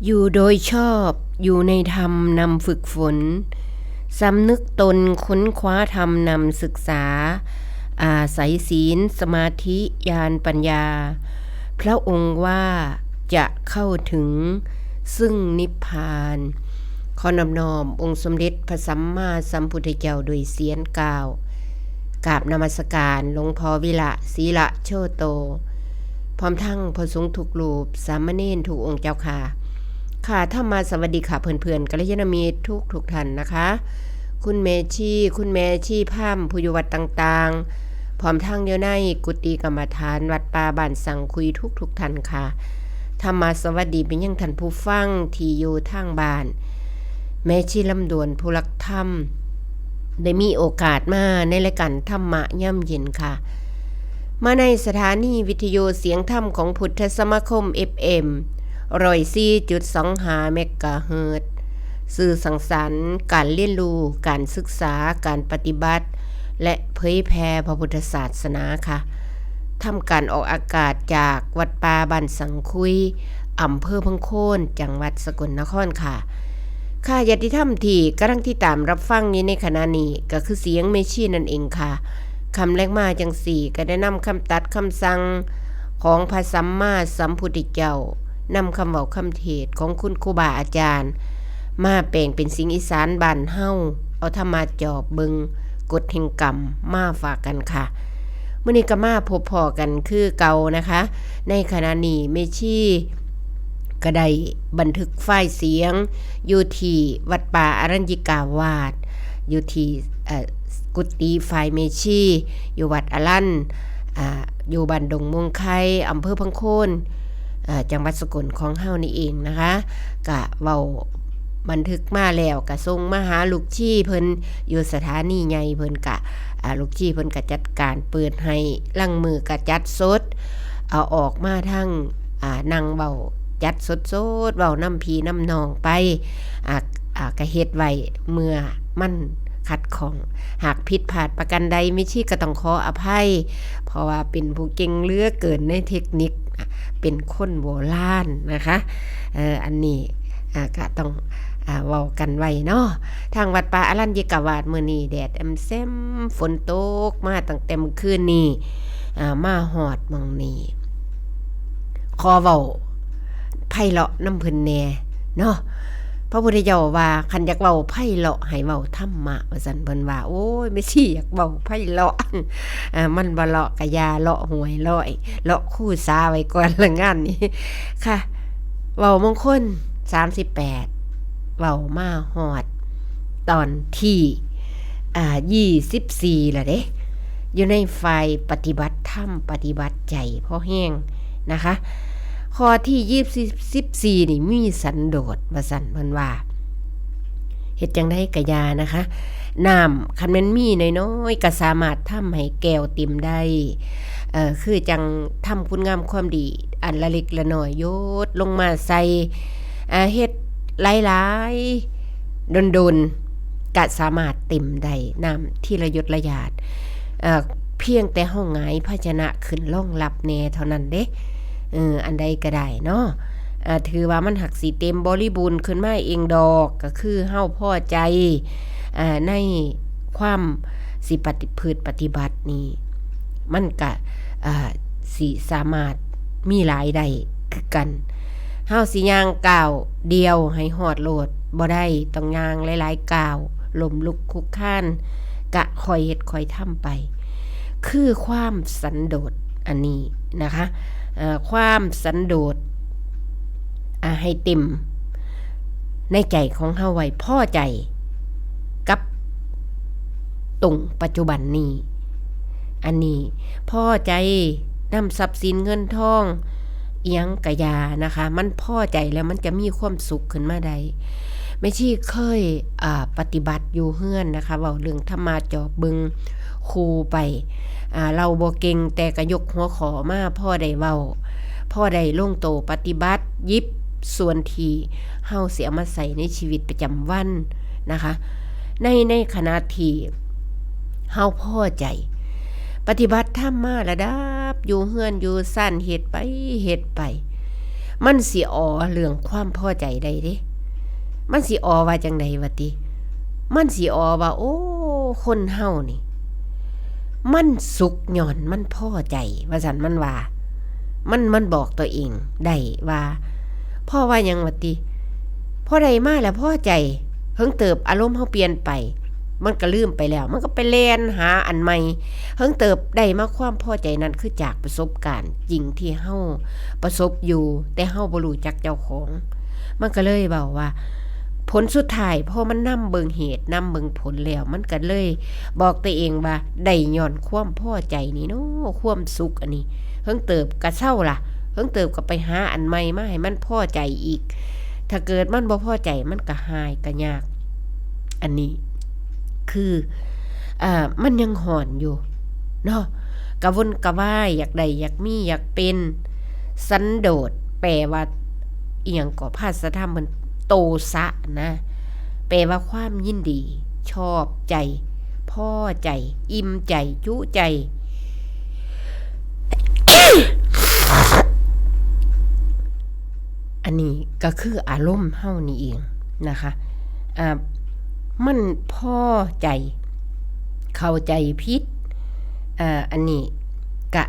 อยู่โดยชอบอยู่ในธรรมนำฝึกฝนสำนึกตนค้นคว้าธรรมนำศึกษาอาศัยศีลสมาธิญาณปัญญาพระองค์ว่าจะเข้าถึงซึ่งนิพพานขอนอบน้อมองค์สมเด็จพระสัมมาสัมพุทธเจ้าโดยเสียงกล่าวกราบนมัสการหลวงพ่อวิระศรีละโชโตพร้อมทั้งพระสงฆ์ทุกรูปสามเณรทุกองค์เจ้าค่ะถ้ามาสวัสดีค่ะเพื่อนๆกัลยาณมิตรทุกท่านนะคะคุณแม่ชีพามผู้อยู่วัดต่างๆพร้อมทั้งอยู่ในกุฏิกรรมฐานวัดป่าบ้านสังคุยทุกท่านค่ะถ้ามาสวัสดีเป็นยังท่านผู้ฟังที่อยู่ทางบ้านแม่ชีลำดวนผู้รักธรรมได้มีโอกาสมาในรายการธรรมะย่ำเย็นค่ะมาในสถานีวิทยุเสียงธรรมของพุทธสมาคม FM 104.25 เมกะเฮิรตซ์สื่อสังสรรค์การเรียนรู้การศึกษาการปฏิบัติและเผยแผ่พระพุทธศาสนาค่ะทำการออกอากาศจากวัดป่าบ้านสังคุยอำเภอพังโคนจังหวัดสกลนครค่ะญาติธรรมที่กำลังที่ตามรับฟังนี้ในขณะนี้ก็คือเสียงเมชีนั่นเองค่ะคำแรกมาจังสี่ก็ได้นำคำตัดคำสั่งของพระสัมมาสัมพุทธเจ้านำคำเว้าคำเทศของคุณครูบาอาจารย์มาแปลงเป็นสิ่งอีสานบ้านเฮาเอาธรรมะจอบบึงกฎแห่งกรรมมาฝากกันค่ะมื้อนี้ก็มาพบพอกันคือเก่านะคะในขณะนี้เมชีก็ได้บันทึกไฟล์เสียงอยู่ที่วัดป่าอรัญญิกาวาสอยู่ที่กุฏิไฟล์เมชีอยู่วัดอรัญอยู่บ้านดงม่วงไข่อำเภอพังโคนจังหวัดสกลของเฮานี่เองนะคะกะเว้าบันทึกมาแล้วกะส่งมาหาลูกชี่เพิ่นอยู่สถานีใหญ่เพิ่นกะลูกชี่เพิ่นกะจัดการเปิดให้ลังมือกะจัดสดเอาออกมาทั้งนั่งเว้าจัดสดๆเว้าน้ำพี่น้ำนองไปกะเฮ็ดไว้เมื่อมันขัดของหากผิดพลาดประกันใดมิชี่ก็ต้องขออภัยเพราะว่าเป็นผู้เก่งเหลือเกินในเทคนิคเป็นคนโบราณนะคะอันนี้ก็ต้องเว้ากันไว้เนาะทางวัดป่าอรัญญิกาวาสมื้อนี้แดดแซมฝนตกมาตั้งแต่เมื่อคืนนี้มาฮอดหม้องนี้ขอเว้าไพเราะน้ำเพิ่นแน่เนาะพระพุทธเจ้าว่าคันอยากเว้าไพเราะให้เว้าธรรมะว่าซั่นเพิ่นว่าโอ้ยไม่สิอยากเว้าไพเราะมันบ่เลาะกะยาเลาะหวยเลาะคู่สาไว้ก่อนละงานนี้ค่ะเว้ามงคล38เว้ามาฮอดตอนที่24ล่ะเด้อยู่ในฝ่ายปฏิบัติธรรมปฏิบัติใจพอแห้งนะคะข้อที่24นี่มีสันโดษว่าซั่นเพิ่นว่าเฮ็ดจังได๋กะยานะคะน้ำคันแม่นมีน้อยๆก็สามารถทำให้แก้วเต็มได้คือจังทำคุณงามความดีอันละเล็กละน้อยโยดลงมาใส่เฮ็ดหลายๆดนๆก็สามารถเต็มได้น้ำที่ระยดระยาดเพียงแต่เฮาหงายภาชนะขึ้นรองรับแน่เท่านั้นเด้อันใดก็ได้เนาะถือว่ามันหักสิเต็มบริบูรณ์ขึ้นมาเองดอกก็คือเฮาพอใจในความสิปฏิบัตินี้มันก็สิสามารถมีหลายได้คือกันเฮาสิย่างก้าวเดียวให้ฮอดโลดบ่ได้ต้องย่างหลายๆก้าวล้มลุกคลุกคลานกะค่อยเฮ็ดค่อยทำไปคือความสันโดษอันนี้นะคะความสันโดษให้เต็มในใจของเฮาไว้พอใจกับตรงปัจจุบันนี้อันนี้พอใจนำทรัพย์สินเงินทองเอียงกะยานะคะมันพอใจแล้วมันจะมีความสุขขึ้นมาได้ไม่ใช่เคยปฏิบัติอยู่เฮือนนะคะเว้าเรื่องธรรมะจอบบึงครูไปเราบ่เก่งแต่ก็ยกหัวขอมาพ่อได้เว้าพ่อได้ลงโตปฏิบัติยิบส่วนที่เฮาสิเอามาใส่ในชีวิตประจำวันนะคะในขณะที่เฮาพอใจปฏิบัติธรรมมาระดับอยู่เฮือนอยู่ซ่านเฮ็ดไป มันสิอ๋อเรื่องความพอใจได้เด้มันสิอ๋อว่าจังได๋วะติมันสิอ๋อว่าโอ้คนเฮานี่มันสุขย้อนมันพอใจว่าซั่นมันว่ามันบอกตัวเองได้ว่าพ่อว่าหยังวะติพอได้มาแล้วพอใจเฮิงเติบอารมณ์เฮาเปลี่ยนไปมันก็ลืมไปแล้วมันก็ไปแล่นหาอันใหม่เฮิงเติบได้มาความพอใจนั้นคือจากประสบการณ์จริงที่เฮาประสบอยู่แต่เฮาบ่รู้จักเจ้าของมันก็เลยเว้าว่าผลสุดท้ายพอมันนำเบิ่งเหตุนำเบิ่งผลแล้วมันก็เลยบอกตัวเองว่าได้ย้อนความพอใจนี่เนาะความสุขอันนี้เฮิงเติบก็เศร้าล่ะเฮิงเติบก็ไปหาอันใหม่มาให้มันพอใจอีกถ้าเกิดมันบ่พอใจมันก็หายก็ยากอันนี้คือมันยังห่อนอยู่เนาะกะวนกะวายอยากได้อยากมีอยากเป็นสันโดษแปลว่าอีหยังก็ภาษาธรรมมันโตสะนะแปลว่าความยินดีชอบใจพอใจอิ่มใจจุใจ อันนี้ก็คืออารมณ์เฮานี่เองนะคะมันพอใจเข้าใจผิดอันนี้กะ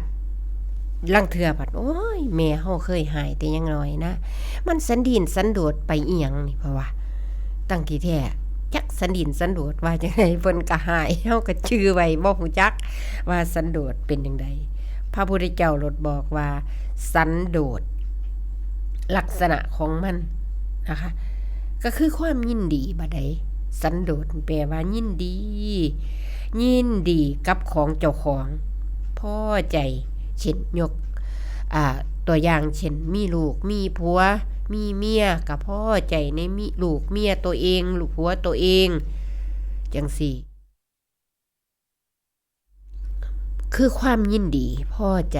ลังเทื่อบัดโอ้ยแม่เฮาเคยหายแต่ยังน้อยนะมันสันดินสันโดษไปอีหยังนี่เพราะว่าตั้งที่แท้จักสันดินสันโดษว่าจังได๋เพิ่นก็หายเฮาก็ชื่อไว้บ่ฮู้จักว่าสันโดษเป็นจังไดพระพุทธเจ้าโลดบอกว่าสันโดษลักษณะของมันนะคะก็คือความยินดีบัดใดสันโดษแปลว่ายินดีกับของเจ้าของพอใจเช่นยกตัวอย่างเช่นมีลูกมีผัวมีเมียก็พอใจในมีลูกเมียตัวเองลูกผัวตัวเองจังซี่คือความยินดีพอใจ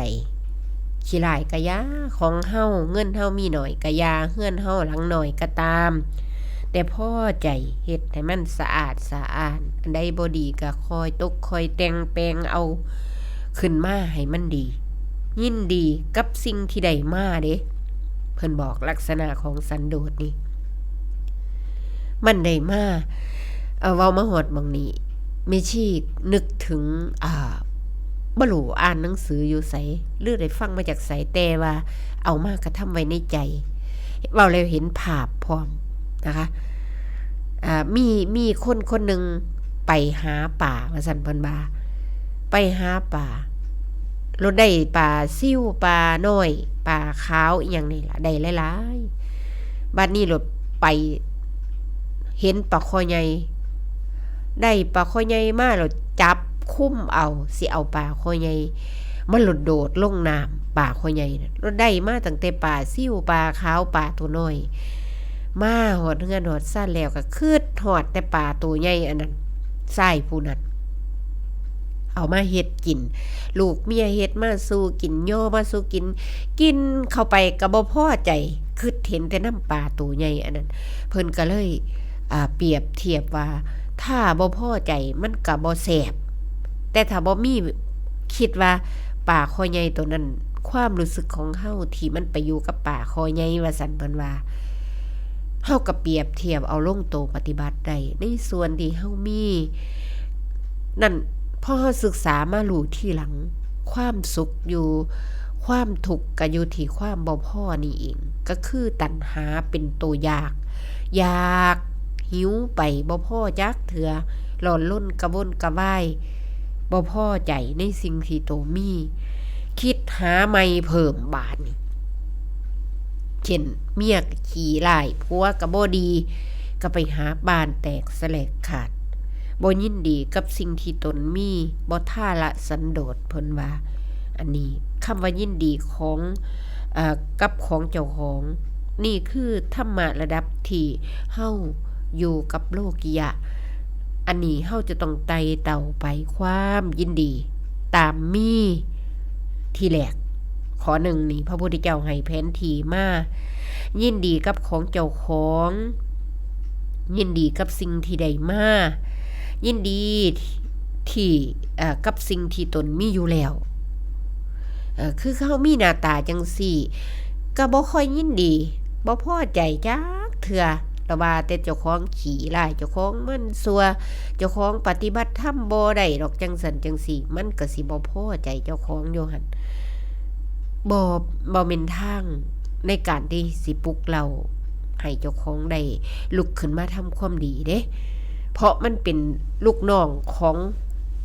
ขี้หลายกะยาของเฮาเงินเฮามีน้อยกะยาเฮือนเฮาหลังน้อยก็ตามแต่พอใจเฮ็ดให้มันสะอาดสะอ้านอันใดบ่ดีก็คอยตกคอยแต่งแปลงเอาขึ้นมาให้มันดียินดีกับสิ่งที่ได้มาเด้เพิ่นบอกลักษณะของสันโดษนี่มันได้มาเว้ามาฮอดหม้องนี้แม่ชีนึกถึงบ่รู้อ่านหนังสืออยู่ไสหรือได้ฟังมาจากไสแต่ว่าเอามากระทำไว้ในใจเว้าแล้วเห็นภาพพร้อมนะคะมีคนคนหนึ่งไปหาป่าว่าซั่นเพิ่นว่าไปหาป่ารถได้ปลาซิ่วปลาน้อยปลาขาวอีหยังนี่ล่ะได้หลายๆบัดนี้รถไปเห็นปลาคอใหญ่ได้ปลาคอใหญ่มาแล้วจับคุมเอาสิเอาปลาคอใหญ่มันหลุดโดดลงน้ำปลาคอใหญ่น่ะรถได้มาตั้งแต่ปลาซิ่วปลาขาวปลาตัวน้อยมาฮอดเฮือนฮอดซ่านแล้วก็คืดฮอดแต่ปลาตัวใหญ่อันนั้นชายผู้นั้นเอามาเฮ็ดกินลูกเมียเฮ็ดมาสู่กินย่อมาสู่กินเข้าไปก็บ่พอใจคิดเห็นแต่น้ำปลาตัวใหญ่อันนั้นเพิ่นก็เลยเปรียบเทียบว่าถ้าบ่พอใจมันก็บ่แซ่บแต่ถ้าบ่มีคิดว่าปลาคอใหญ่ตัวนั้นความรู้สึกของเฮาที่มันไปอยู่กับปลาคอใหญ่ว่าซั่นเพิ่นว่าเฮาก็เปรียบเทียบเอาลงโตปฏิบัติได้ในส่วนที่เฮามีนั่นพอเฮาศึกษามารู้ทีหลังความสุขอยู่ความทุกข์ก็อยู่ที่ความบ่พอนี่เองก็คือตัณหาเป็นตัวอยากหิวไปบ่พอจักเทื่อร้อนรนกระวนกระวายบ่พอใจในสิ่งที่โตมีคิดหาใหม่เพิ่มบาดนี่เช่นเมียขี้ร้ายผัวก็บ่ดีก็ไปหาบ้านแตกแสลกขาดบ่ยินดีกับสิ่งที่ตนมีบ่ท่าละสันโดษเพิ่นว่าอันนี้คำว่ายินดีของกับของเจ้าของนี่คือธรรมะระดับที่เฮาอยู่กับโลกิยะอันนี้เฮาจะต้องไต่เต่าไปความยินดีตามมีที่แรกขอหนึ่งนี่พระพุทธเจ้าให้แผนที่มายินดีกับของเจ้าของยินดีกับสิ่งที่ได้มายินดีที่กับสิ่งที่ตนมีอยู่แล้วคือเขามีหน้าตาจังซี่ ก็บ่ค่อยยินดีบ่พอใจจักเทื่อแต่ว่าแต่เจ้าของขี้ร้ายเจ้าของมันซัวเจ้าของปฏิบัติธรรมบ่ได้ดอกจังซั่นจังซี่มันก็สิบ่พอใจเจ้าของอยู่หั่นบ่บ่แม่นทางในการที่สิปลุกเราให้เจ้าของได้ลุกขึ้นมาทำความดีเด้เพราะมันเป็นลูกน้องของ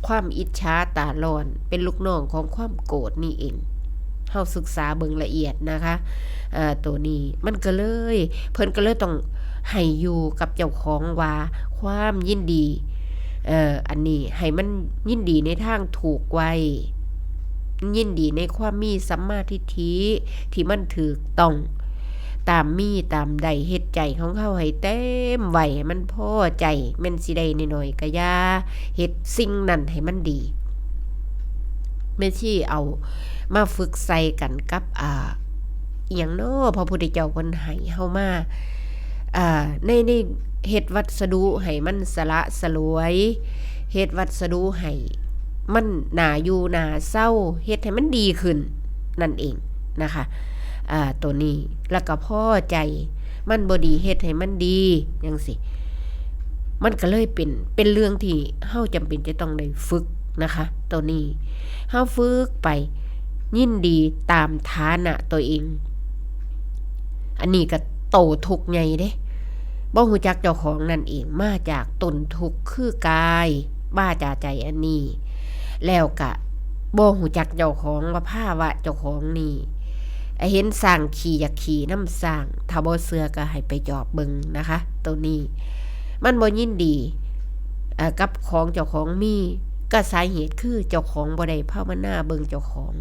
ความอิจฉาตาร้อนเป็นลูกน้องของความโกรธนี่เองเฮาศึกษาเบิ่งละเอียดนะคะตัวนี้มันก็เลยเพิ่นก็เลยต้องให้อยู่กับเจ้าของว่าความยินดีอันนี้ให้มันยินดีในทางถูกไว้ยินดีในความมีสัมมาทิฏฐิที่มันถูกต้องตามมีตามใดเฮ็ดใจของเฮาให้เต็มไว้ให้มันพอใจแม่นสิได้น้อยๆก็อย่าเฮ็ดสิ่งนั้นให้มันดีแม่ชีเอามาฝึกใส่กันกับอิหยังน้อพระพุทธเจ้าเพิ่นให้เฮามาในเฮ็ดวัสดุให้มันสละสลวยเฮ็ดวัสดุให้มันน่าอยู่น่าเศร้าเฮ็ดให้มันดีขึ้นนั่นเองนะคะตัวนี้แล้วก็พอใจมันบ่ดีเฮ็ดให้มันดีจังซี่มันก็เลยเป็นเรื่องที่เฮาจำเป็นจะต้องได้ฝึกนะคะตัวนี้เฮาฝึกไปยินดีตามฐานะตัวเองอันนี้ก็โตทุกข์ใหญ่เด้บ่ฮู้จักเจ้าของนั่นเองมาจากต้นทุกข์คือกายบ้าจาใจอันนี้แล้วก็บ่ฮู้จักเจ้าของว่าภาวะเจ้าของนี่เห็นสร้างขี่อยากขี่น้ำสร้างถ้าบ่เชื่อก็ให้ไปจอบเบิ่งนะคะตัวนี้มันบ่ยินดีกับของเจ้าของมีก็สาเหตุคือเจ้าของบ่ได้ภาวนาเบิ่งเจ้าของ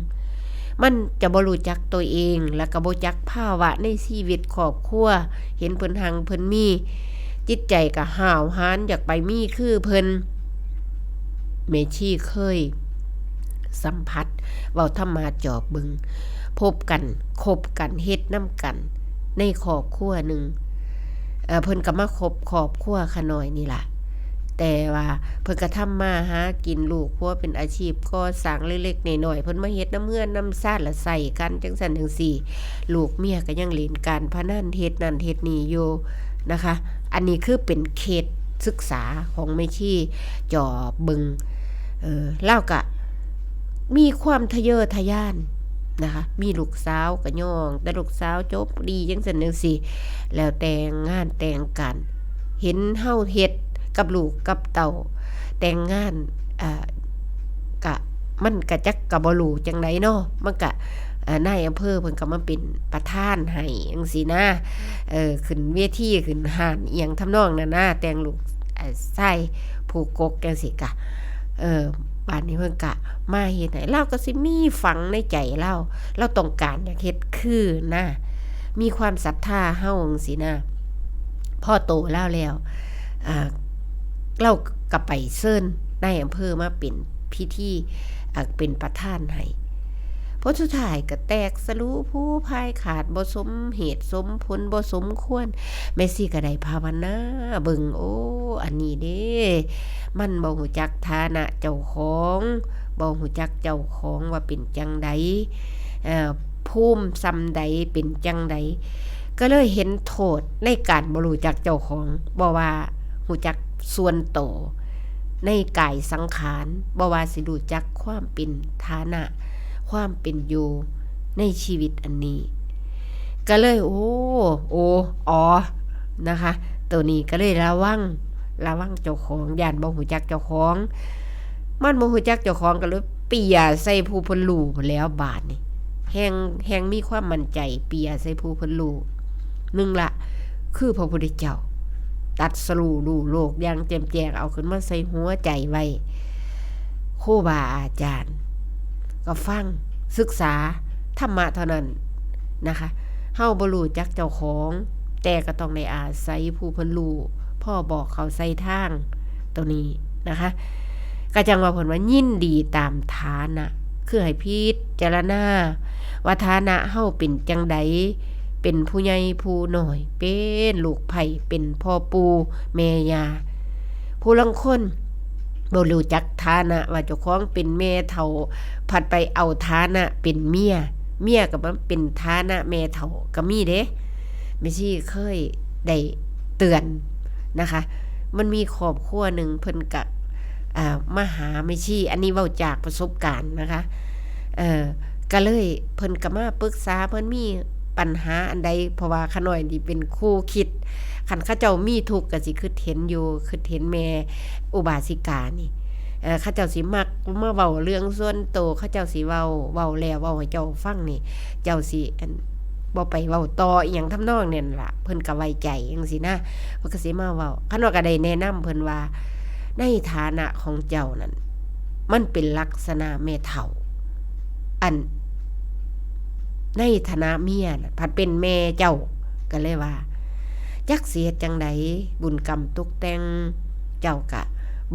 มันจะบ่รู้จักตัวเองแล้วก็บ่จักภาวะในชีวิตครอบครัวเห็นเพิ่นหังเพิ่นมีจิตใจก็ห้าวหาญอยากไปมีคือเพิ่นแม่ชีเคยสัมผัสเว้าธรรมาจอบเบิ่งพบกันคบกันเฮ็ดนำกันในครอบครัวนึงเพิ่นก็มาคบครอบครัวขาน้อยนี่ล่ะแต่ว่าเพิ่นก็ทำมาหากินลูกเพราะว่าเป็นอาชีพก่อสร้างเล็กๆน้อยๆเพิ่นมาเฮ็ดน้ำเฮือนน้ำซ่านแล้วใส่กันจังซั่นจังซี่ลูกเมียก็ยังเล่นการพนันเฮ็ดนั่นเฮ็ดนี่อยู่นะคะอันนี้คือเป็นเคสศึกษาของแม่ชีจ่อเบิงแล้วก็มีความทะเยอทะยานนะคะมีลูกสาวก็ย่องแต่ลูกสาวจบดีจังซั่นจังซี่แล้วแต่งงานแต่งกันเห็นเฮาเฮ็ดกับลูกกับเต่าแต่งงานกะมันก็จักก็บ่รู้จังไดเนาะมันก็นายอำเภอเพิ่นก็มาเป็นประธานให้จังซี่นะขึ้นเวทีขึ้นห้านอีหยังทำนองนั้นนะแต่งลูกชายผูกกกจังซี่กะบ้านนี้เพิ่นก็มาเฮ็ดให้เราก็สิมีฝังในใจเราต้องการอยากเฮ็ดคือนะมีความศรัทธาเฮาจังซี่นะพอโตแล้วเราก็ไปเชิญนายอำเภอมาเป็นพิธีเป็นประธานให้เพราะสุดท้ายก็แตกสรุผู้พายขาดบ่สมเหตุสมผลบ่สมควรแม่ซี่ก็ได้ภาวนาเบิ่งโอ้อันนี้เด้มันบ่ฮู้จักฐานะเจ้าของบ่ฮู้จักเจ้าของว่าเป็นจังไดภูมิซำใดเป็นจังไดก็เลยเห็นโทษในการบ่รู้จักเจ้าของบ่ว่าฮู้จักส่วนโตในกายสังขารบ่ว่าสิรู้จักความเป็นฐานะความเป็นอยู่ในชีวิตอันนี้ก็เลยนะคะตัวนี้ก็เลยระวังเจ้าของย่านบ่ฮู้จักเจ้าของมันบ่ฮู้จักเจ้าของก็เลยเปียใส่ผู้เพิ่นรู้พุ่นแล้วบาดนี้แฮงมีความมั่นใจเปียใส่ผู้เพิ่นรู้นึงละคือพระพุทธเจ้าตัดสรู้โลกอย่างแจ่มแจ้งเอาขึ้นมาใส่หัวใจไว้ครูบาอาจารย์ก็ฟังศึกษาธรรมะเท่านั้นนะคะเฮาบ่รู้จักเจ้าของแต่ก็ต้องได้อาศัยผู้เพิ่นรู้พ่อบอกเขาใส่ทางตัวนี้นะคะก็จังว่าเพิ่นว่ายินดีตามฐานะคือให้พิจารณาว่าฐานะเฮาเป็นจังไดเป็นผู้ใหญ่ผู้น้อยเป็นลูกไผ่เป็นพ่อปู่แม่ย่าผู้ลางคนบ่รู้จักฐานะว่าเจ้าของเป็นแม่เฒ่าผัดไปเอาฐานะเป็นเมีย เมียก็มันเป็นฐานะแม่เฒ่าก็มีเด้แม่ชีเคยได้เตือนนะคะ มันมีครอบครัวหนึ่งเพิ่นก็มาหาแม่ชีอันนี้เว้าจากประสบการณ์นะคะก็เลยเพิ่นก็มาปรึกษาเพิ่นมีปัญหาอันใดเพราะว่าขาน้อยนี่เป็นคู่คิดคันเขาเจ้ามีทุกข์ก็สิคิดเห็นอยู่คิดเห็นแม่อุบาสิกานี่เขาเจ้าสิมักมาเว้าเรื่องส่วนตัวเขาเจ้าสิเว้าแล้วเว้าให้เจ้าฟังนี่เจ้าสิบ่ไปเว้าต่ออีหยังทำนองเนี่ยล่ะเพิ่นก็ไว้ใจจังซี่นะเพิ่นก็สิมาเว้าคันว่าก็ได้แนะนำเพิ่นว่าในฐานะของเจ้านั้นมันเป็นลักษณะแม่เฒ่าอันในฐานะเมียน่ะผัดเป็นแม่เจ้าก็เลยว่าจักเสียจังใดบุญกรรมตกแต่งเจ้าก็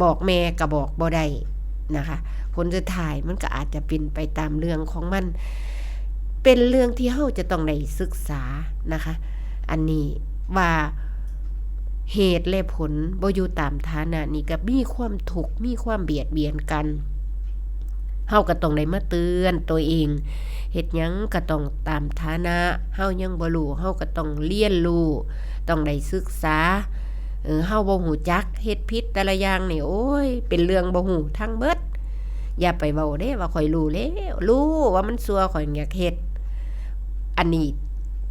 บอกแม่ก็บอกบ่ได้นะคะผลสุดท้ายมันก็อาจจะเป็นไปตามเรื่องของมันเป็นเรื่องที่เฮาจะต้องได้ศึกษานะคะอันนี้ว่าเหตุและผลบ่อยู่ตามฐานะนี่ก็มีความทุกข์มีความเบียดเบียนกันเฮาก็ต้องได้มาเตือนตัวเองเฮ็ดหยังก็ต้องตามฐานะเฮายังบ่รู้เฮาก็ต้องเรียนรู้ต้องได้ศึกษาเฮาบ่ฮู้จักเฮ็ดผิดแต่ละอย่างนี่โอ้ยเป็นเรื่องบ่ฮู้ทั้งเบิดอย่าไปเว้าเด้ว่าข่อยรู้แล้วรู้ว่ามันซั่วข่อยอยากเฮ็ดอันนี้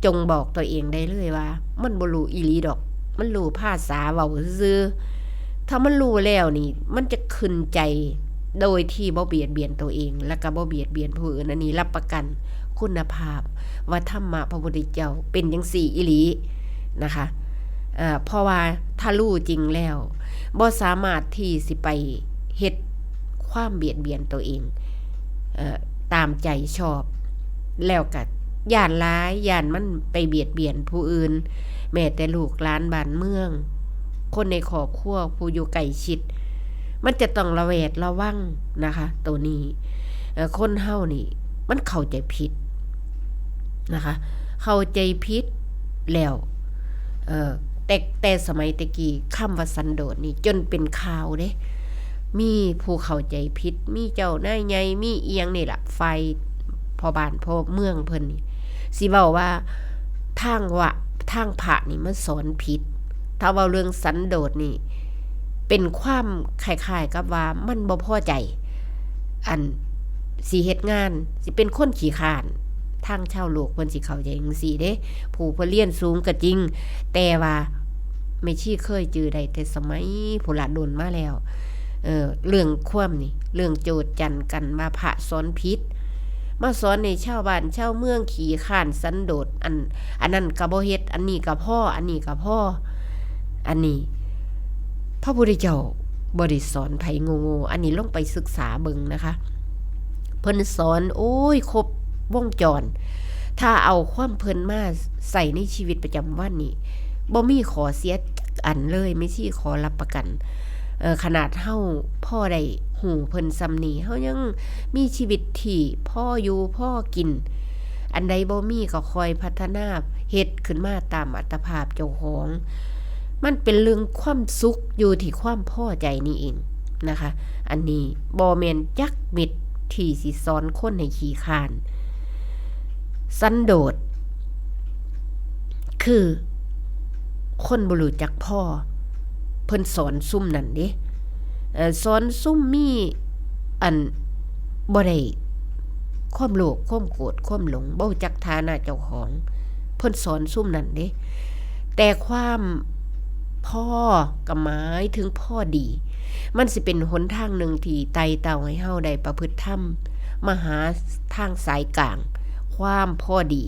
จงบอกตัวเองได้เลยว่ามันบ่รู้อีหลีดอกมันรู้ภาษาเว้าซื่อถ้ามันรู้แล้วนี่มันจะขึ้นใจโดยที่บ่เบียดเบียนตัวเองและก็บ่เบียดเบียนผู้อื่นอันนี้รับประกันคุณภาพว่าธรรมะพระพุทธเจ้าเป็นจังซี่อีหลีนะคะเพราะว่าถ้ารู้จริงแล้วบ่สามารถที่สิไปเฮ็ดความเบียดเบียนตัวเองตามใจชอบแล้วก็ย่านร้ายย่านมันไปเบียดเบียนผู้อื่นแม้แต่ลูกหลานบ้านเมืองคนในครอบครัวผู้อยู่ใกล้ชิดมันจะต้องระแวดระวังนะคะตัวนี้คนเฮานี่มันเข้าใจผิดนะคะเข้าใจผิดแล้วแต่สมัยตะกี้คำว่าสันโดษนี่จนเป็นข่าวเด้มีผู้เข้าใจผิดมีเจ้านายใหญ่มีเอียงนี่ล่ะไฟพ่อบ้านพ่อเมืองเพิ่นนี่สิเว้าว่าทางพระนี่มันสอนผิดถ้าเว้าเรื่องสันโดษนี่เป็นความคล้ายๆกับว่ามันบ่พอใจอันสิเฮ็ดงานสิเป็นคนขี้คร้านทางชาวโลกเพิ่นสิเข้าใจจังซี่เด้ผู้เพิ่นเรียนสูงก็จริงแต่ว่าไม่ชี้เคยจือได้แต่สมัยผู้ละดนมาแล้วเรื่องความนี่เรื่องโจทย์จันกันว่าพระสอนผิดมาสอนในชาวบ้านชาวเมืองขี้คร้านสันโดษอันนั้นก็บ่เฮ็ดอันนี้ก็พ่ออันนี้ก็พ่ออันนี้พระพุทธเจ้าบ่ได้สอนไผโง่ๆอันนี้ลองไปศึกษาเบิ่งนะคะเพิ่นสอนโอ้ยครบวงจรถ้าเอาความเพิ่นมาใส่ในชีวิตประจำวันนี่บ่มีขอเสียอันเลยไม่สิขอรับประกันขนาดเฮาพ่อได้หูเพิ่นซำนี้เฮายังมีชีวิตที่พ่ออยู่พ่อกินอันใดบ่มีก็คอยพัฒนาเฮ็ดขึ้นมาตามอัตภาพเจ้าของมันเป็นเรื่องความสุขอยู่ที่ความพอใจนี่เองนะคะอันนี้บ่แม่นจักมิดที่สิสอนคนให้ขี้คร้านสันโดษคือคนบ่รู้จักพ่อเพิ่นสอนซุ่มนั่นเด้สอนซุ่มมีอันบ่ได้ความโลภความโกรธความหลงบ่รู้จักฐานะเจ้าของเพิ่นสอนซุ่มนั่นเด้แต่ความพ่อก็หมายถึงพ่อดีมันสิเป็นหนทางหนึ่งที่ไต่เต้าให้เฮาได้ประพฤติธรรมมาหาทางสายกลางความพ่อดี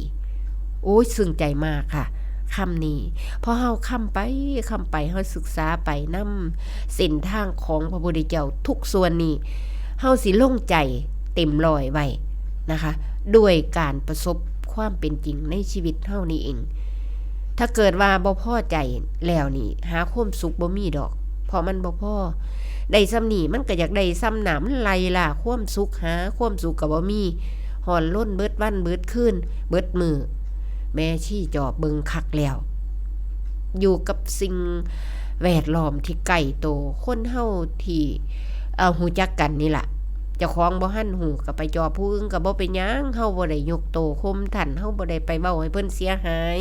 โอ้ยซึ้งใจมากค่ะคำนี้พอเฮาค้ำไปเฮาศึกษาไปนำเส้นทางของพระพุทธเจ้าทุกส่วนนี้เฮาสิลงใจเต็มร้อยไว้นะคะด้วยการประสบความเป็นจริงในชีวิตเฮานี่เองถ้าเกิดว่าบ่พอใจแล้วนี่หาความสุขบ่มีดอกเพราะมันบ่พอได้ซ้ำนี่มันก็อยากได้ซ้ำหนามันไล่ล่ะความสุขหาความสุขก็บ่มีหอนล้นเบิดวันเบิดคืนเบิดมือแม่ชี้จอบเบิงคักแล้วอยู่กับสิ่งแวดล้อมที่ใกล้โตคนเฮาที่ฮู้จักกันนี่ล่ะ เจ้าของบ่ทันหูก็ไปจอผู้อื่นก็บ่เป็นหยังเฮาบ่ได้ยกโตข่มท่านเฮาบ่ได้ไปเว้าให้เพิ่นเสียหาย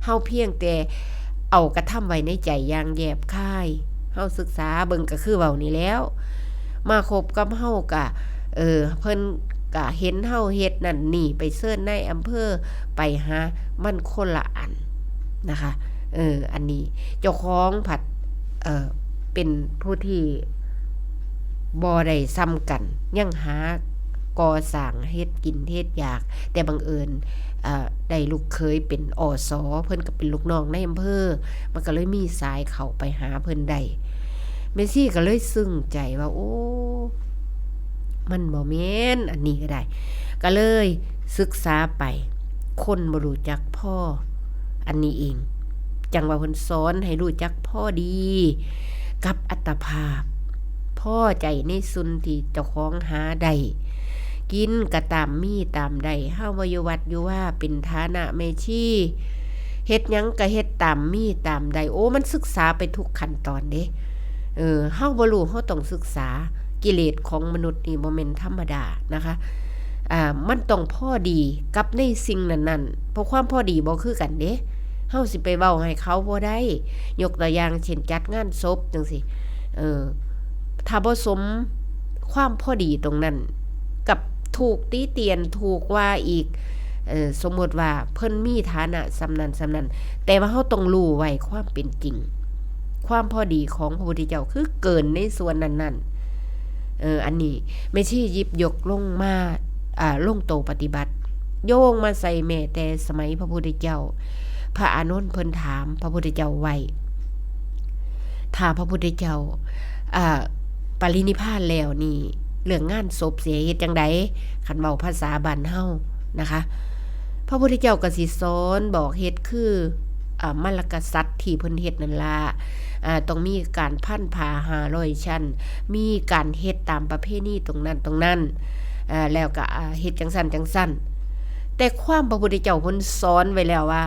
เฮาเพียงแต่เอากระทำไว้ในใจอย่างแยบคายเฮาศึกษาเบิ่งก็คือเว้านี่แล้วมาคบกับเฮาก็เพิ่นก็เห็นเฮาเฮ็ดนั่นนี่ไปเซิ้นในอำเภอไปหามันคนละอันนะคะอันนี้เจ้าของผัดเป็นผู้ที่บ่ได้ซ้ำกันยังหาก่อสร้างเฮ็ดกินเฮ็ดอยากแต่บังเอิญได้ลูกเคยเป็นอสเพิ่นก็เป็นลูกน้องในอำเภอมันก็เลยมีสายเข้าไปหาเพิ่นได้เมซี่ก็เลยซึ้งใจว่าโอ้มันบ่แม่นอันนี้ก็ได้ก็เลยศึกษาไปคนบ่รู้จักพ่ออันนี้เองจังว่าเพิ่นสอนให้รู้จักพ่อดีกับอัตภาพพ่อใจในสุนที่เจ้าของหาได้กินก็ตามมีตามได้เฮาบ่อยู่วัดอยู่ว่าเป็นฐานะแม่ชีเฮ็ดหยังก็เฮ็ดตามมีตามได้โอ้มันศึกษาไปทุกขั้นตอนเด้เฮาบ่รู้เฮาต้องศึกษากิเลสของมนุษย์นี่บ่แม่นธรรมดานะคะมันต้องพอดีกับในสิ่งนั้นๆเพราะความพอดีบ่คือกันเด้เฮาสิไปเว้าให้เขาบ่ได้ยกตัวอย่างเช่นจัดงานศพจังซี่ถ้าบ่สมความพอดีตรงนั้นกับถูกตีเตียนถูกว่าอีกสมมติว่าเพิ่นมีฐานะสำนั้นแต่ว่าเฮาต้องรู้ไว้ความเป็นจริงความพอดีของพระพุทธเจ้าคือเกินในส่วนนั้นอันนี้ไม่ใช่ยิบยกลงมาลงโตปฏิบัติโยงมาใส่แม่แต่สมัยพระพุทธเจ้าพระอานนท์เพิ่นถามพระพุทธเจ้าไว้ถ้าพระพุทธเจ้าปรินิพพานแล้วนี่เรื่องงานศพเสียเฮ็ดจังได๋คันเว้าภาษาบ้านเฮานะคะพระพุทธเจ้าก็สิสอนบอกเฮ็ดคือมรรคสัตว์ที่เพิ่นเฮ็ดนั่นล่ะต้องมีการพันผ้า500ชั้นมีการเฮ็ดตามประเพณีตรงนั้นแล้วก็เฮ็ดจังซั่นแต่ความพระพุทธเจ้าเพิ่นสอนไว้แล้วว่า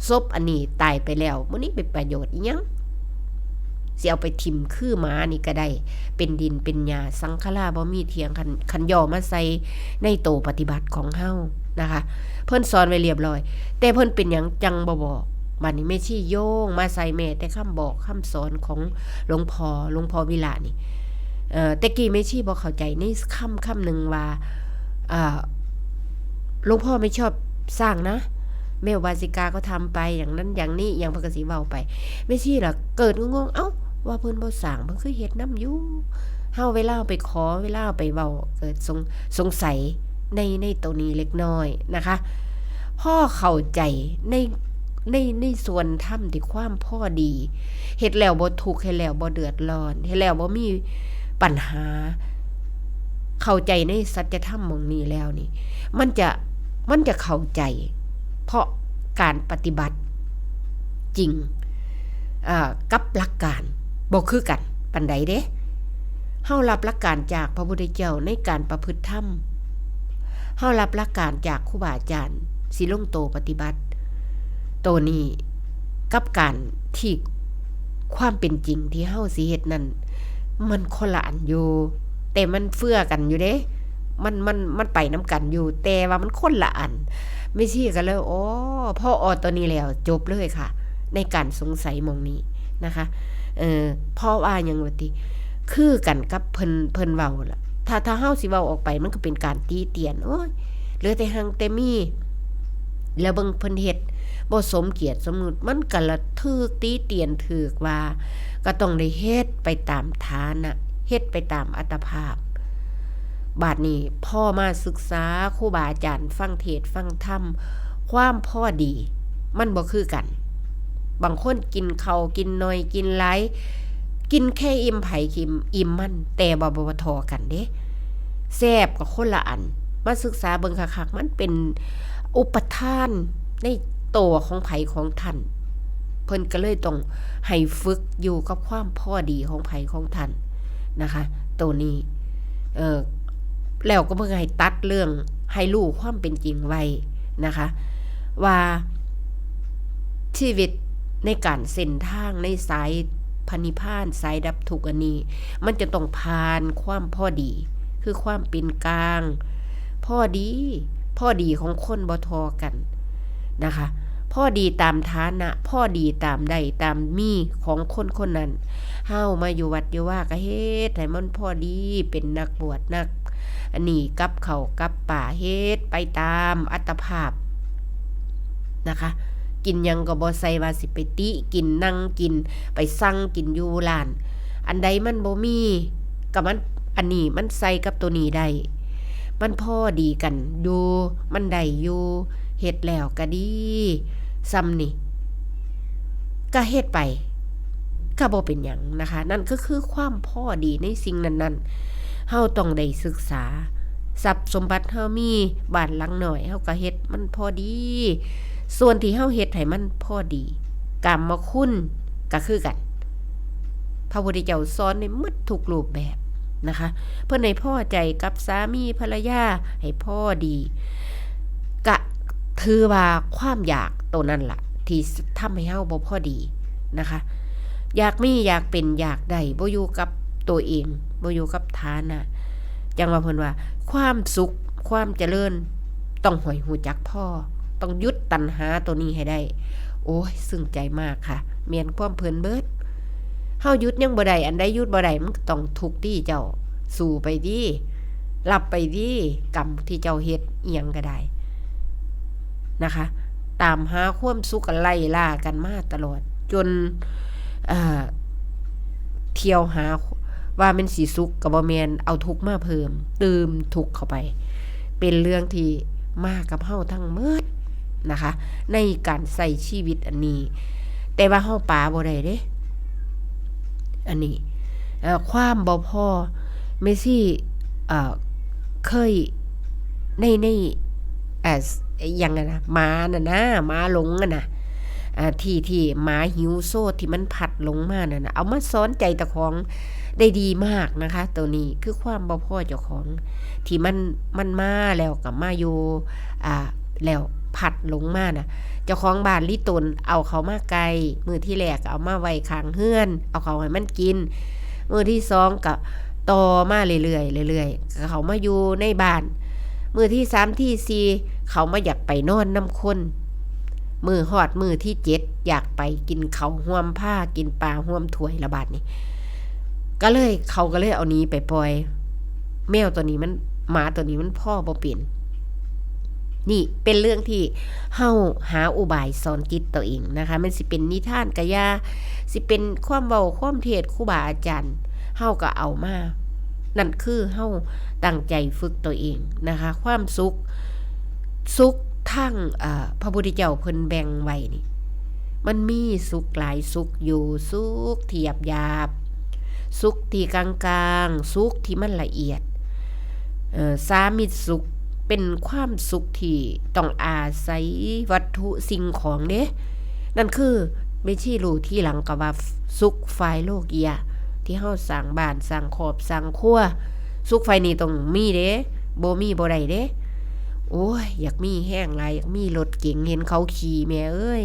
ศพอันนี้ตายไปแล้วมื้อนี้เป็นประโยชน์อีหยังสิเอาไปทิ่มคือหมานี่ก็ได้เป็นดินเป็นหญ้าสังขารบ่มีเถียงคันย่อมาใส่ในโตปฏิบัติของเฮานะคะเพิ่นสอนไว้เรียบร้อยแต่เพิ่นเป็นหยังจังบ่บอกบัดนี้แม่ชีโยงมาใส่แม่แต่คำบอกคำสอนของหลวงพ่อวิระนี่แต่กี้แม่ชีบ่เข้าใจในคำนึงว่าหลวงพ่อไม่ชอบสร้างนะแม่วาสิกาก็ทำไปอย่างนั้นอย่างนี้อย่างเพิ่นก็สิเว้าไปแม่ชีล่ะเกิดงงๆเอ้าว่าเพิ่นบ่สร้างเพิ่นคือเฮ็ดนำอยู่เฮาเวลาไปขอเวลาไปเว้าเกิดสงสัยในตัวนี้เล็กน้อยนะคะพ่อเข้าใจในส่วนธรรมที่ความพอดีเฮ็ดแล้วบ่ทุกข์เฮ็ดแล้วบ่เดือดร้อนเฮ็ดแล้วบ่มีปัญหาเข้าใจในสัจธรรมหม้องนี้แล้วนี่มันจะเข้าใจเพราะการปฏิบัติจริงกับหลักการบ่คือกันปานใดเด้เฮารับหลักการจากพระพุทธเจ้าในการประพฤติธรรมเฮารับหลักการจากครูบาอาจารย์สิลงโตปฏิบัติตัวนี้กับการที่ความเป็นจริงที่เฮาสิเฮ็ดนั้นมันคนละอันอยู่แต่มันเฟื้อกันอยู่เด้มันไปนํกันอยู่แต่ว่ามันคนละอันไม่ใช่กันเลยพ่อตัวนี้แล้วจบเลยค่ะในการสงสัยหม่องนี้นะคะเพราะว่าหยังว่าติคือกันกับเพิ่นเว้าล่ะถ้าเฮาสิเว้าออกไปมันก็เป็นการตีเตียนโอ้ยเหลือแต่หังแต่มีแล้วเบิ่งเพิ่นเฮ็ดบ่สมเกียรติสมมุติมันก็ละถูกตีเตียนถูกว่าก็ต้องได้เฮ็ดไปตามฐานะเฮ็ดไปตามอัตภาพบาดนี้พ่อมาศึกษาครูบาอาจารย์ฟังเทศน์ฟังธรรมความพอดีมันบ่คือกันบางคนกินข้าวกินน้อยกินหลายกินแค่อิ่มไผอิ่มมันแต่บ่ทอกันเด้แซ่บก็คนละอันมาศึกษาเบิ่งคักๆมันเป็นอุปทานในตัวของไผของท่านเพิ่นก็เลยต้องให้ฝึกอยู่กับความพอดีของไผของท่านนะคะตัวนี้แล้วก็เพิ่งให้ตัดเรื่องให้รู้ความเป็นจริงไว้นะคะว่าชีวิตในการเส้นทางในสายพระนิพพานสายดับทุกข์อันนี้มันจะต้องผ่านความพอดี คือความเป็นกลางพ่อดีของคนบ่ทอกันนะคะพ่อดีตามฐานะพ่อดีตามได้ตามมีของคนคนนั้นเฮามาอยู่วัดอยู่ว่าก็เฮ็ดให้มันพ่อดีเป็นนักบวชนักอันนี้กับเขากับป่าเฮ็ดไปตามอัตภาพนะคะกินยังก็บ่ใส่ว่าสิไปติกินนั่งกินไปสั่งกินอยู่ร้านอันใดมันบ่มีก็มันอันนี้มันใส่กับตัวนี้ได้มันพอดีกันอยู่มันได้อยู่เฮ็ดแล้วก็ดีซ้ำนี่ก็เฮ็ดไปก็บ่เป็นหยังนะคะนั่นก็คือความพอดีในสิ่งนั้นๆเฮาต้องได้ศึกษาทรัพย์สมบัติเฮามีบ้านหลังน้อยเฮาก็เฮ็ดมันพอดีส่วนที่เฮาเฮ็ดให้มันพอดีกรรมคุณก็คือกันพระพุทธเจ้าสอนในหมดทุกรูปแบบนะคะเพื่อให้พ่อใจกับสามีภรรยาให้พ่อดีก็ถือว่าความอยากตัวนั้นล่ะที่ทำให้เฮาบ่พอดีนะคะอยากมีอยากเป็นอยากได้บ่อยู่กับตัวเองบ่อยู่กับฐานะจังว่าเพิ่นว่าความสุขความเจริญต้องหอยหูจักพ่อต้องยุดตัณหาตัวนี้ให้ได้โอ้ยซึ้งใจมากค่ะเมียนความเพิ่นเบิดเฮายุดยังบ่ได้อันใดยุดบ่ได้มันต้องทุกข์ที่เจ้าสู้ไปดิรับไปดิกรรมที่เจ้าเฮ็ดอีหยังก็ได้นะคะตามหาความสุขกันไล่ล่ากันมาตลอดจนเที่ยวหาว่ามันสิสุขก็บ่แม่นเอาทุกข์มาเพิ่มเติมทุกข์เข้าไปเป็นเรื่องที่มากับเฮาทั้งหมดนะคะในการใช้ชีวิตอันนี้แต่ว่าเฮาปาบ่ได้เด้อันนี้ความบ่พอเมซี่เคยในอย่างนะหมาน่ะนะหมาหลงน่ะที่หมาหิวโซ่ที่มันผัดลงมาน่ะเอามาสอนใจตะของได้ดีมากนะคะตัวนี้คือความบ่พอเจ้าของที่มันมาแล้วกับมาอยู่แล้วผัดลงมาน่ะเจ้าของบ้านลิตนเอาเขามาไกลมื้อที่แรกเอามาไว้ข้างเฮือนเอาเขาให้มันกินมื้อที่2ก็ต่อมาเรื่อยๆเขามาอยู่ในบ้านมื้อที่3ที่4เขามาอยากไปนอนน้ำคนมื้อฮอดมื้อที่7อยากไปกินข้าวร่วมผ้ากินปลาร่วมถ้วยละบาดนี้เขาก็เลยเอานี้ไปปล่อยแมวตัวนี้มันหมาตัวนี้มันพ่อบ่เป็นนี่เป็นเรื่องที่เฮาหาอุบายสอนจิตตัวเองนะคะมันสิเป็นนิทานกะยาสิเป็นความเว้าความเทศน์ครูบาอาจารย์เฮาก็เอามานั่นคือเฮาตั้งใจฝึกตัวเองนะคะความสุขทั้งพระพุทธเจ้าเพิ่นแบ่งไว้นี่มันมีสุขหลายสุขอยู่สุขที่หยาบสุขที่กลางๆสุขที่มันละเอียดสามิตรสุขเป็นความสุขที่ต้องอาศัยวัตถุสิ่งของเด้นั่นคือไม่ใช่รู้ที่หลังก็ว่าสุขฝ่ายโลกียะที่เฮาสร้างบ้านสร้างครอบสร้างครัวสุขฝ่ายนี้ต้องมีเด้บ่มีบ่ได้เด้โอ้ยอยากมีแห้งหลายอยากมีรถเก๋งเห็นเขาขี่แม่เอ้ย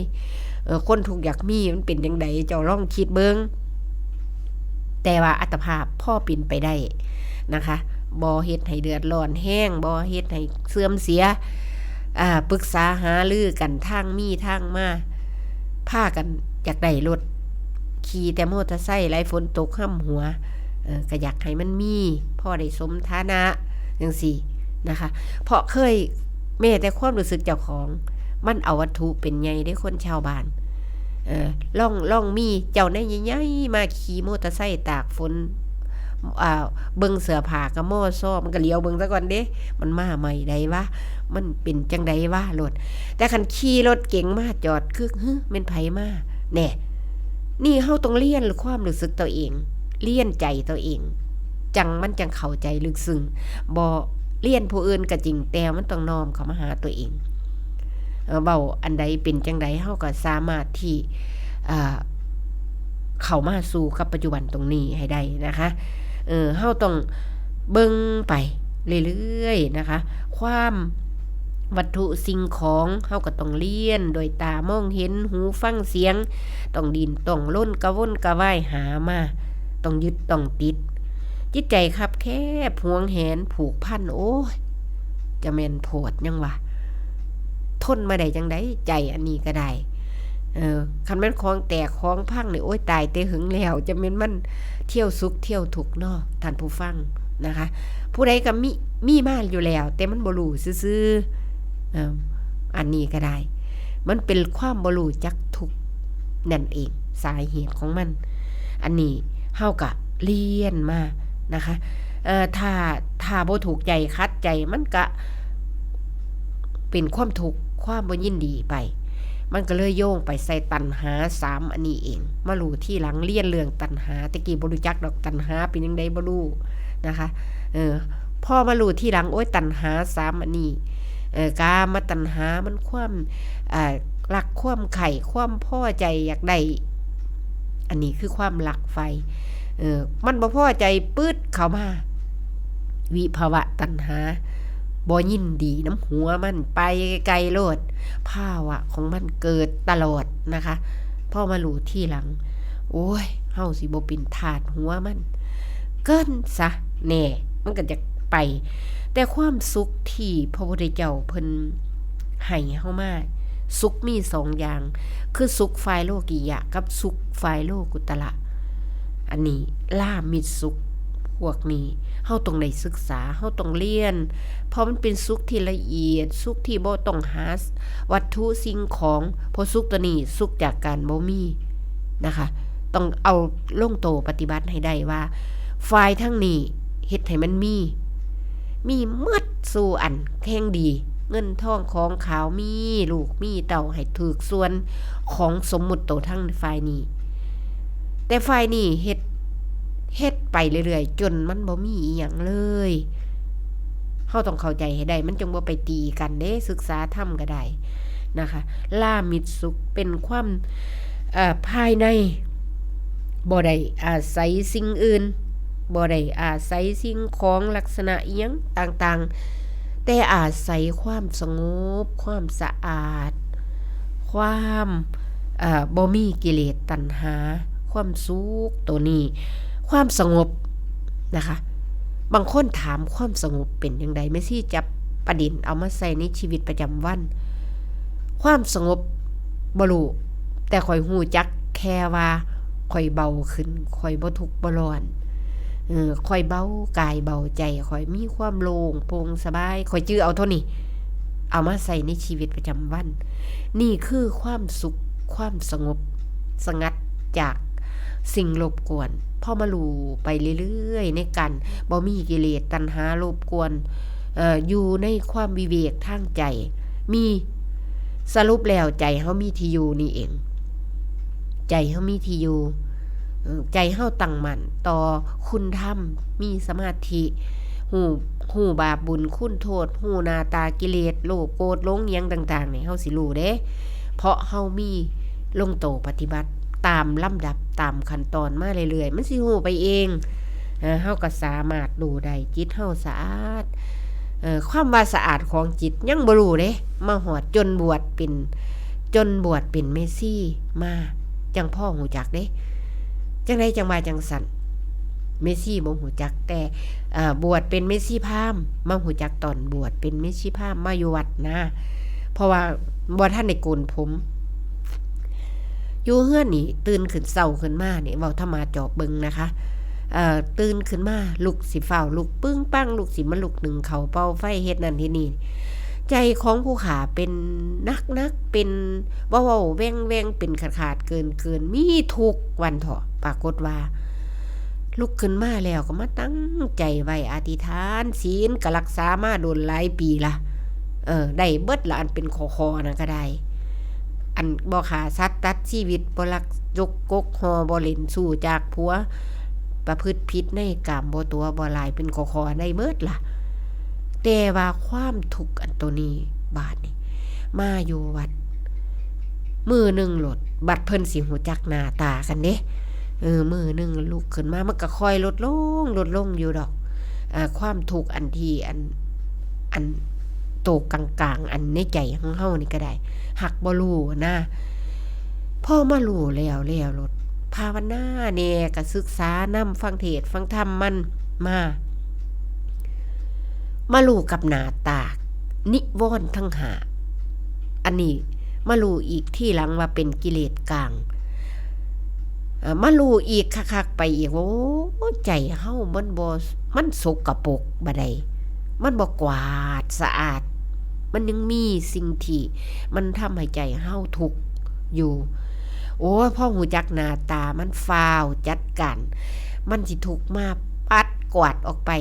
คนทุกอยากมีมันเป็นจังได๋เจ้าลองคิดเบิ่งแต่ว่าอัตภาพพ่อเป็นไปได้นะคะบ่เฮ็ดให้เดือดร้อนแห้งบ่เฮ็ดให้เสื่อมเสียปรึกษาหารือกันทางมีทางมาพากันอยากได้รถขี่แต่มอเตอร์ไซค์ไหลฝนตกห้ำหัวก็อยากให้มันมีพ่อได้สมฐานะจังซี่นะคะเพราะเคยแม้แต่ความรู้สึกเจ้าของมันเอาวัตถุเป็นใหญ่ได้คนชาวบ้านล่องมีเจ้าในใหญ่ๆมาขี่มอเตอร์ไซค์ตากฝนเบิ่งเสื้อผ้าก็ม้อซ้อมันก็เลี้ยวเบิ่งซะก่อนเด้มันมาใหม่ใดวะมันเป็นจังไดวะรถแต่คันขี่รถเก๋งมาจอดคือแม่นไผมาแน่นี่เฮาต้องเรียนความรู้สึกตัวเองเรียนใจตัวเองมันจังเข้าใจลึกซึ้งบ่เรียนผู้อื่นก็จริงแต่มันต้องน้อมเข้ามาหาตัวเองเว้าอันใดเป็นจังไดเฮาก็สามารถที่เข้ามาสู่กับปัจจุบันตรงนี้ให้ได้นะคะเฮาต้องเบิ่งไปเรื่อยๆนะคะความวัตถุสิ่งของเฮาก็ต้องเรียนโดยตามองเห็นหูฟังเสียงต้องดินต้องล้นกระวนกระวายหามาต้องยึดต้องติด จิตใจคับแคบหวงแหนผูกพันโอ้ยจะแม่นโพดยังวะทนมาได้จังได๋ใจอันนี้ก็ได้คันแม่นของแตกของพังนี่โอ้ยตายแต่หึงแล้วจะแม่นมันเที่ยวสุขเที่ยวทุกข์เนาะท่านผู้ฟังนะคะผู้ใดก็มีมาอยู่แล้วแต่มันบ่รู้ซื่อๆอันนี้ก็ได้มันเป็นความบ่รู้จักทุกข์นั่นเองสาเหตุของมันอันนี้เฮาก็เรียนมานะคะถ้าบ่ถูกใจคัดใจมันก็เป็นความทุกข์ความบ่ยินดีไปมันก็เลยโยงไปใส่ตัณหา3อันนี้เองมารู้ที่หลังเรียนเรื่องตัณหาตะกี้บ่รู้จักดอกตัณหาเป็นจังได๋บ่รู้นะคะพอมารู้ที่หลังโอ๊ยตัณหา3อันนี้กามตัณหามันความรักความใคร่ความพอใจอยากได้อันนี้คือความรักไฟมันบ่พอใจปื๊ดเข้ามาวิภาวะตัณหาบ่ยินดีน้ำหัวมันไปไกลโลดภาวะของมันเกิดตลอดนะคะพอมารู้ที่หลังโอ้ยเฮาสิบ่เป็นทาสหัวมันเกินซะแน่มันก็จะไปแต่ความสุขที่พระพุทธเจ้าเพิ่นให้เฮามาสุขมี2อย่างคือสุขฝ่ายโลกียะกับสุขฝ่ายโลกุตระอันนี้ล่ามิตรสุขพวกนี้เฮาต้องได้ศึกษาเฮาต้องเรียนเพราะมันเป็นสุขที่ละเอียดสุขที่บ่ต้องหาวัตถุสิ่งของเพราะสุขตัวนี้สุขจากการบ่มีนะคะต้องเอาลงโตปฏิบัติให้ได้ว่าฝ่ายทั้งนี้เฮ็ดให้มันมีหมดสู่อันแข่งดีเงินทองของขาวมีลูกมีเต่าให้ถูกส่วนของสมมุติโตทั้งฝ่ายนี้แต่ฝ่ายนี้เฮ็ดไปเรื่อยๆจนมันบ่มีอีหยังเลยเฮาต้องเข้าใจให้ได้มันจังบ่ไปตีกันเด้ศึกษาธรรมก็ได้นะคะลามิตรสุขเป็นความภายในบ่ได้อาศัยสิ่งอื่นบ่ได้อาศัยสิ่งของลักษณะอิหยังต่างๆแต่อาศัยความสงบความสะอาดความบ่มีกิเลสตัณหาความสุขตัวนี้ความสงบนะคะบางคนถามความสงบเป็นจังได๋แม่ซี่จับประเด็นเอามาใส่ในชีวิตประจำวันความสงบบ่รู้แต่ข่อยฮู้จักแค่ว่าข่อยเบาขึ้นข่อยบ่ทุกข์บ่ร้อนข่อยเบากายเบาใจข่อยมีความโล่งโปร่งสบายข่อยจื้อเอาเท่านี้เอามาใส่ในชีวิตประจำวันนี่คือความสุขความสงบสงัดจากสิ่งรบกวนพอมารู้ไปเรื่อยๆในกันบ่มีกิเลสตัณหารบกวนอยู่ในความวิเวกทางใจมีสรุปแล้วใจเฮามีที่อยู่นี่เองใจเฮามีที่อยู่ใจเฮาตั้งมั่นต่อคุณธรรมมีสมาธิฮู้บาปบุญคุณโทษฮู้หน้าตากิเลสโลภโกรธหลงอิหยังต่างๆนี่เฮาสิรู้เด้เพราะเฮามีลงโตปฏิบัติตามลำดับตามขั้นตอนมาเรื่อยๆมันสิฮู้ไปเองเฮาก็สามารถรู้ได้จิตเฮาสะอาดความว่าสะอาดของจิตยังบ่รู้เด้มาฮอดจนบวชเป็นเมสซี่มาจังพ่อฮู้จักเด้จังได๋จังว่าจังสั่นเมสซี่บ่ฮู้จักแต่บวชเป็นเมสซี่พราหมณ์มาฮู้จักตอนบวชเป็นเมสซี่พราหมณ์มาอยู่วัดนะเพราะว่าบ่ทันได้โกนผมอยู่เฮือนนี่ตื่นขึ้นเช้าขึ้นมานี่เว้าธรรมาจอบเบิ่งนะคะตื่นขึ้นมาลุกสิฟ้าวลุกปึ้งปังลุกสิมาลุกนึ่งข้าวเป่าไฟเฮ็ดนั่นเฮ็ดนี่ใจของผู้ขาเป็นนักเป็นเว้าๆแว่งๆเป็นขาดๆเกินมีทุกวันเถาะปรากฏว่าลุกขึ้นมาแล้วก็มาตั้งใจไว้อธิษฐานศีลก็รักษามาโดนหลายปีละได้เบิดละอันเป็นคอๆนั่นก็ได้อันบ่ฆ่าสัตว์ตัดชีวิตบ่ลักยกกกฮอบ่เล่นสู้จากผัวประพฤติผิดในกามบ่ตัวบ่หลายเป็นคอๆได้เบิดล่ะแต่ว่าความทุกข์อันตัวนี้บาดนี่มาอยู่วัดมื้อนึงโลดบัดเพิ่นสิฮู้จักหน้าตากันเด้มื้อนึงลุกขึ้นมามันก็ค่อยลดลงอยู่ดอกความทุกข์อันที่อันโตกลางๆอันในใจของเฮานี่ก็ได้หักบ่รู้นะพอมารู้แล้วโลดภาวนาแน่ก็ศึกษานำฟังเทศน์ฟังธรรมมัน มารู้กับหน้าตานิวรณ์ทั้งห้าอันนี้มารู้อีกที่หลังว่าเป็นกิเลสกลางมารู้อีกคักๆไปอีกโอ้ใจเฮามันบ่มันสกปรกบ่ได้มันบ่กวาดสะอาดมันยังมีสิ่งที่มันทำให้ใจเฮาทุกข์อยู่โอ้พ่อหูจักหน้าตามันฟาวจัดการมันสิทุกข์มาปัดกวาดออกไป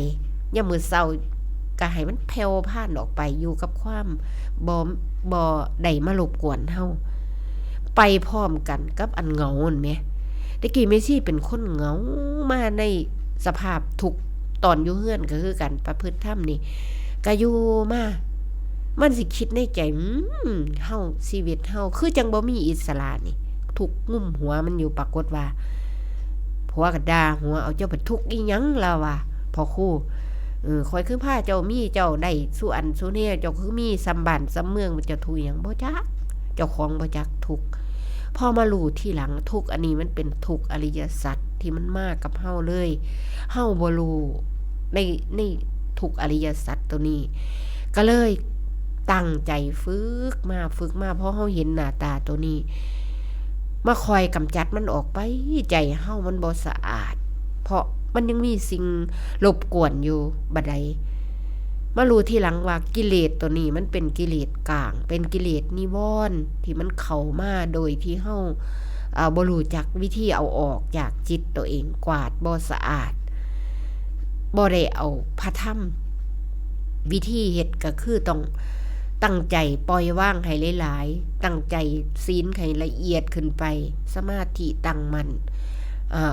ยามมื้อเช้าก็ให้มันแผ่วผ่านออกไปอยู่กับความบ่ได้มารบกวนเฮาไปพร้อมกันกับอันเหงานั่นแหมตะกี้เมซี่เป็นคนเหงามาในสภาพทุกข์ตอนอยู่เฮือนก็คือกันประพฤติธรรมนี่ก็อยู่มามันสิคิดในใจเฮาชีวิตเฮาคือจังบ่มีอิสระนี่ทุกข์งุ้มหัวมันอยู่ปรากฏว่าผัวก็ด่าหัวเอาเจ้าไปทุกข์อีหยังล่ะว่าพ่อครูข่อยคือพาเจ้ามีเจ้าได้สู่อันสู่แนวเจ้าคือมีสำบ้านสำเมืองมันจะทุกข์หยังบ่จักเจ้าของบ่จักทุกข์พอมารู้ทีหลังทุกข์อันนี้มันเป็นทุกข์อริยสัจที่มันมากับเฮาเลยเฮาบ่รู้ในทุกข์อริยสัจตัวนี้ก็เลยตั้งใจฝึกมาเพราะเฮาเห็นหน้าตาตัวนี้มาคอยกำจัดมันออกไปใจเฮามันบ่สะอาดเพราะมันยังมีสิ่งรบกวนอยู่บัดใดมารู้ทีหลังว่ากิเลสตัวนี้มันเป็นกิเลสกลางเป็นกิเลสนิวรณ์ที่มันเข้ามาโดยที่เฮาบ่รู้จักวิธีเอาออกจากจิตตัวเองกวาดบ่สะอาดบ่ได้เอาพระธรรมวิธีเฮ็ดก็คือต้องตั้งใจปล่อยวางให้หลายๆตั้งใจศีลให้ละเอียดขึ้นไปสมาธิตั้งมั่น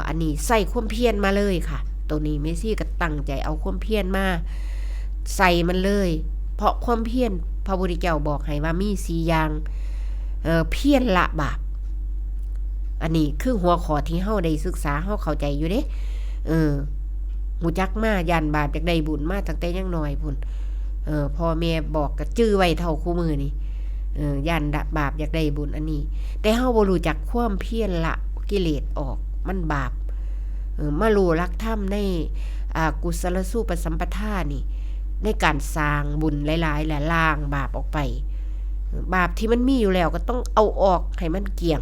อันนี้ใส่ความเพียรมาเลยค่ะตัวนี้เมซี่ก็ตั้งใจเอาความเพียรมาใส่มันเลยเพราะความเพียรพระพุทธเจ้าบอกให้ว่ามี4อย่างเพียรละบาปอันนี้คือหัวข้อที่เฮาได้ศึกษาเฮาเข้าใจอยู่เด้หูจักมาย่านบาปจากได้บุญมาตั้งแต่ยังน้อยพุ่นพ่อแม่บอกก็จื้อไว้เท่าคู่มือนี่ย่านบาปอยากได้บุญอันนี้แต่เฮาบ่รู้จักความเพียรละกิเลสออกมันบาปมารู้หลักธรรมในกุศลสูปสัมปทานี่ในการสร้างบุญหลายๆและล้างบาปออกไปบาปที่มันมีอยู่แล้วก็ต้องเอาออกให้มันเกลี้ยง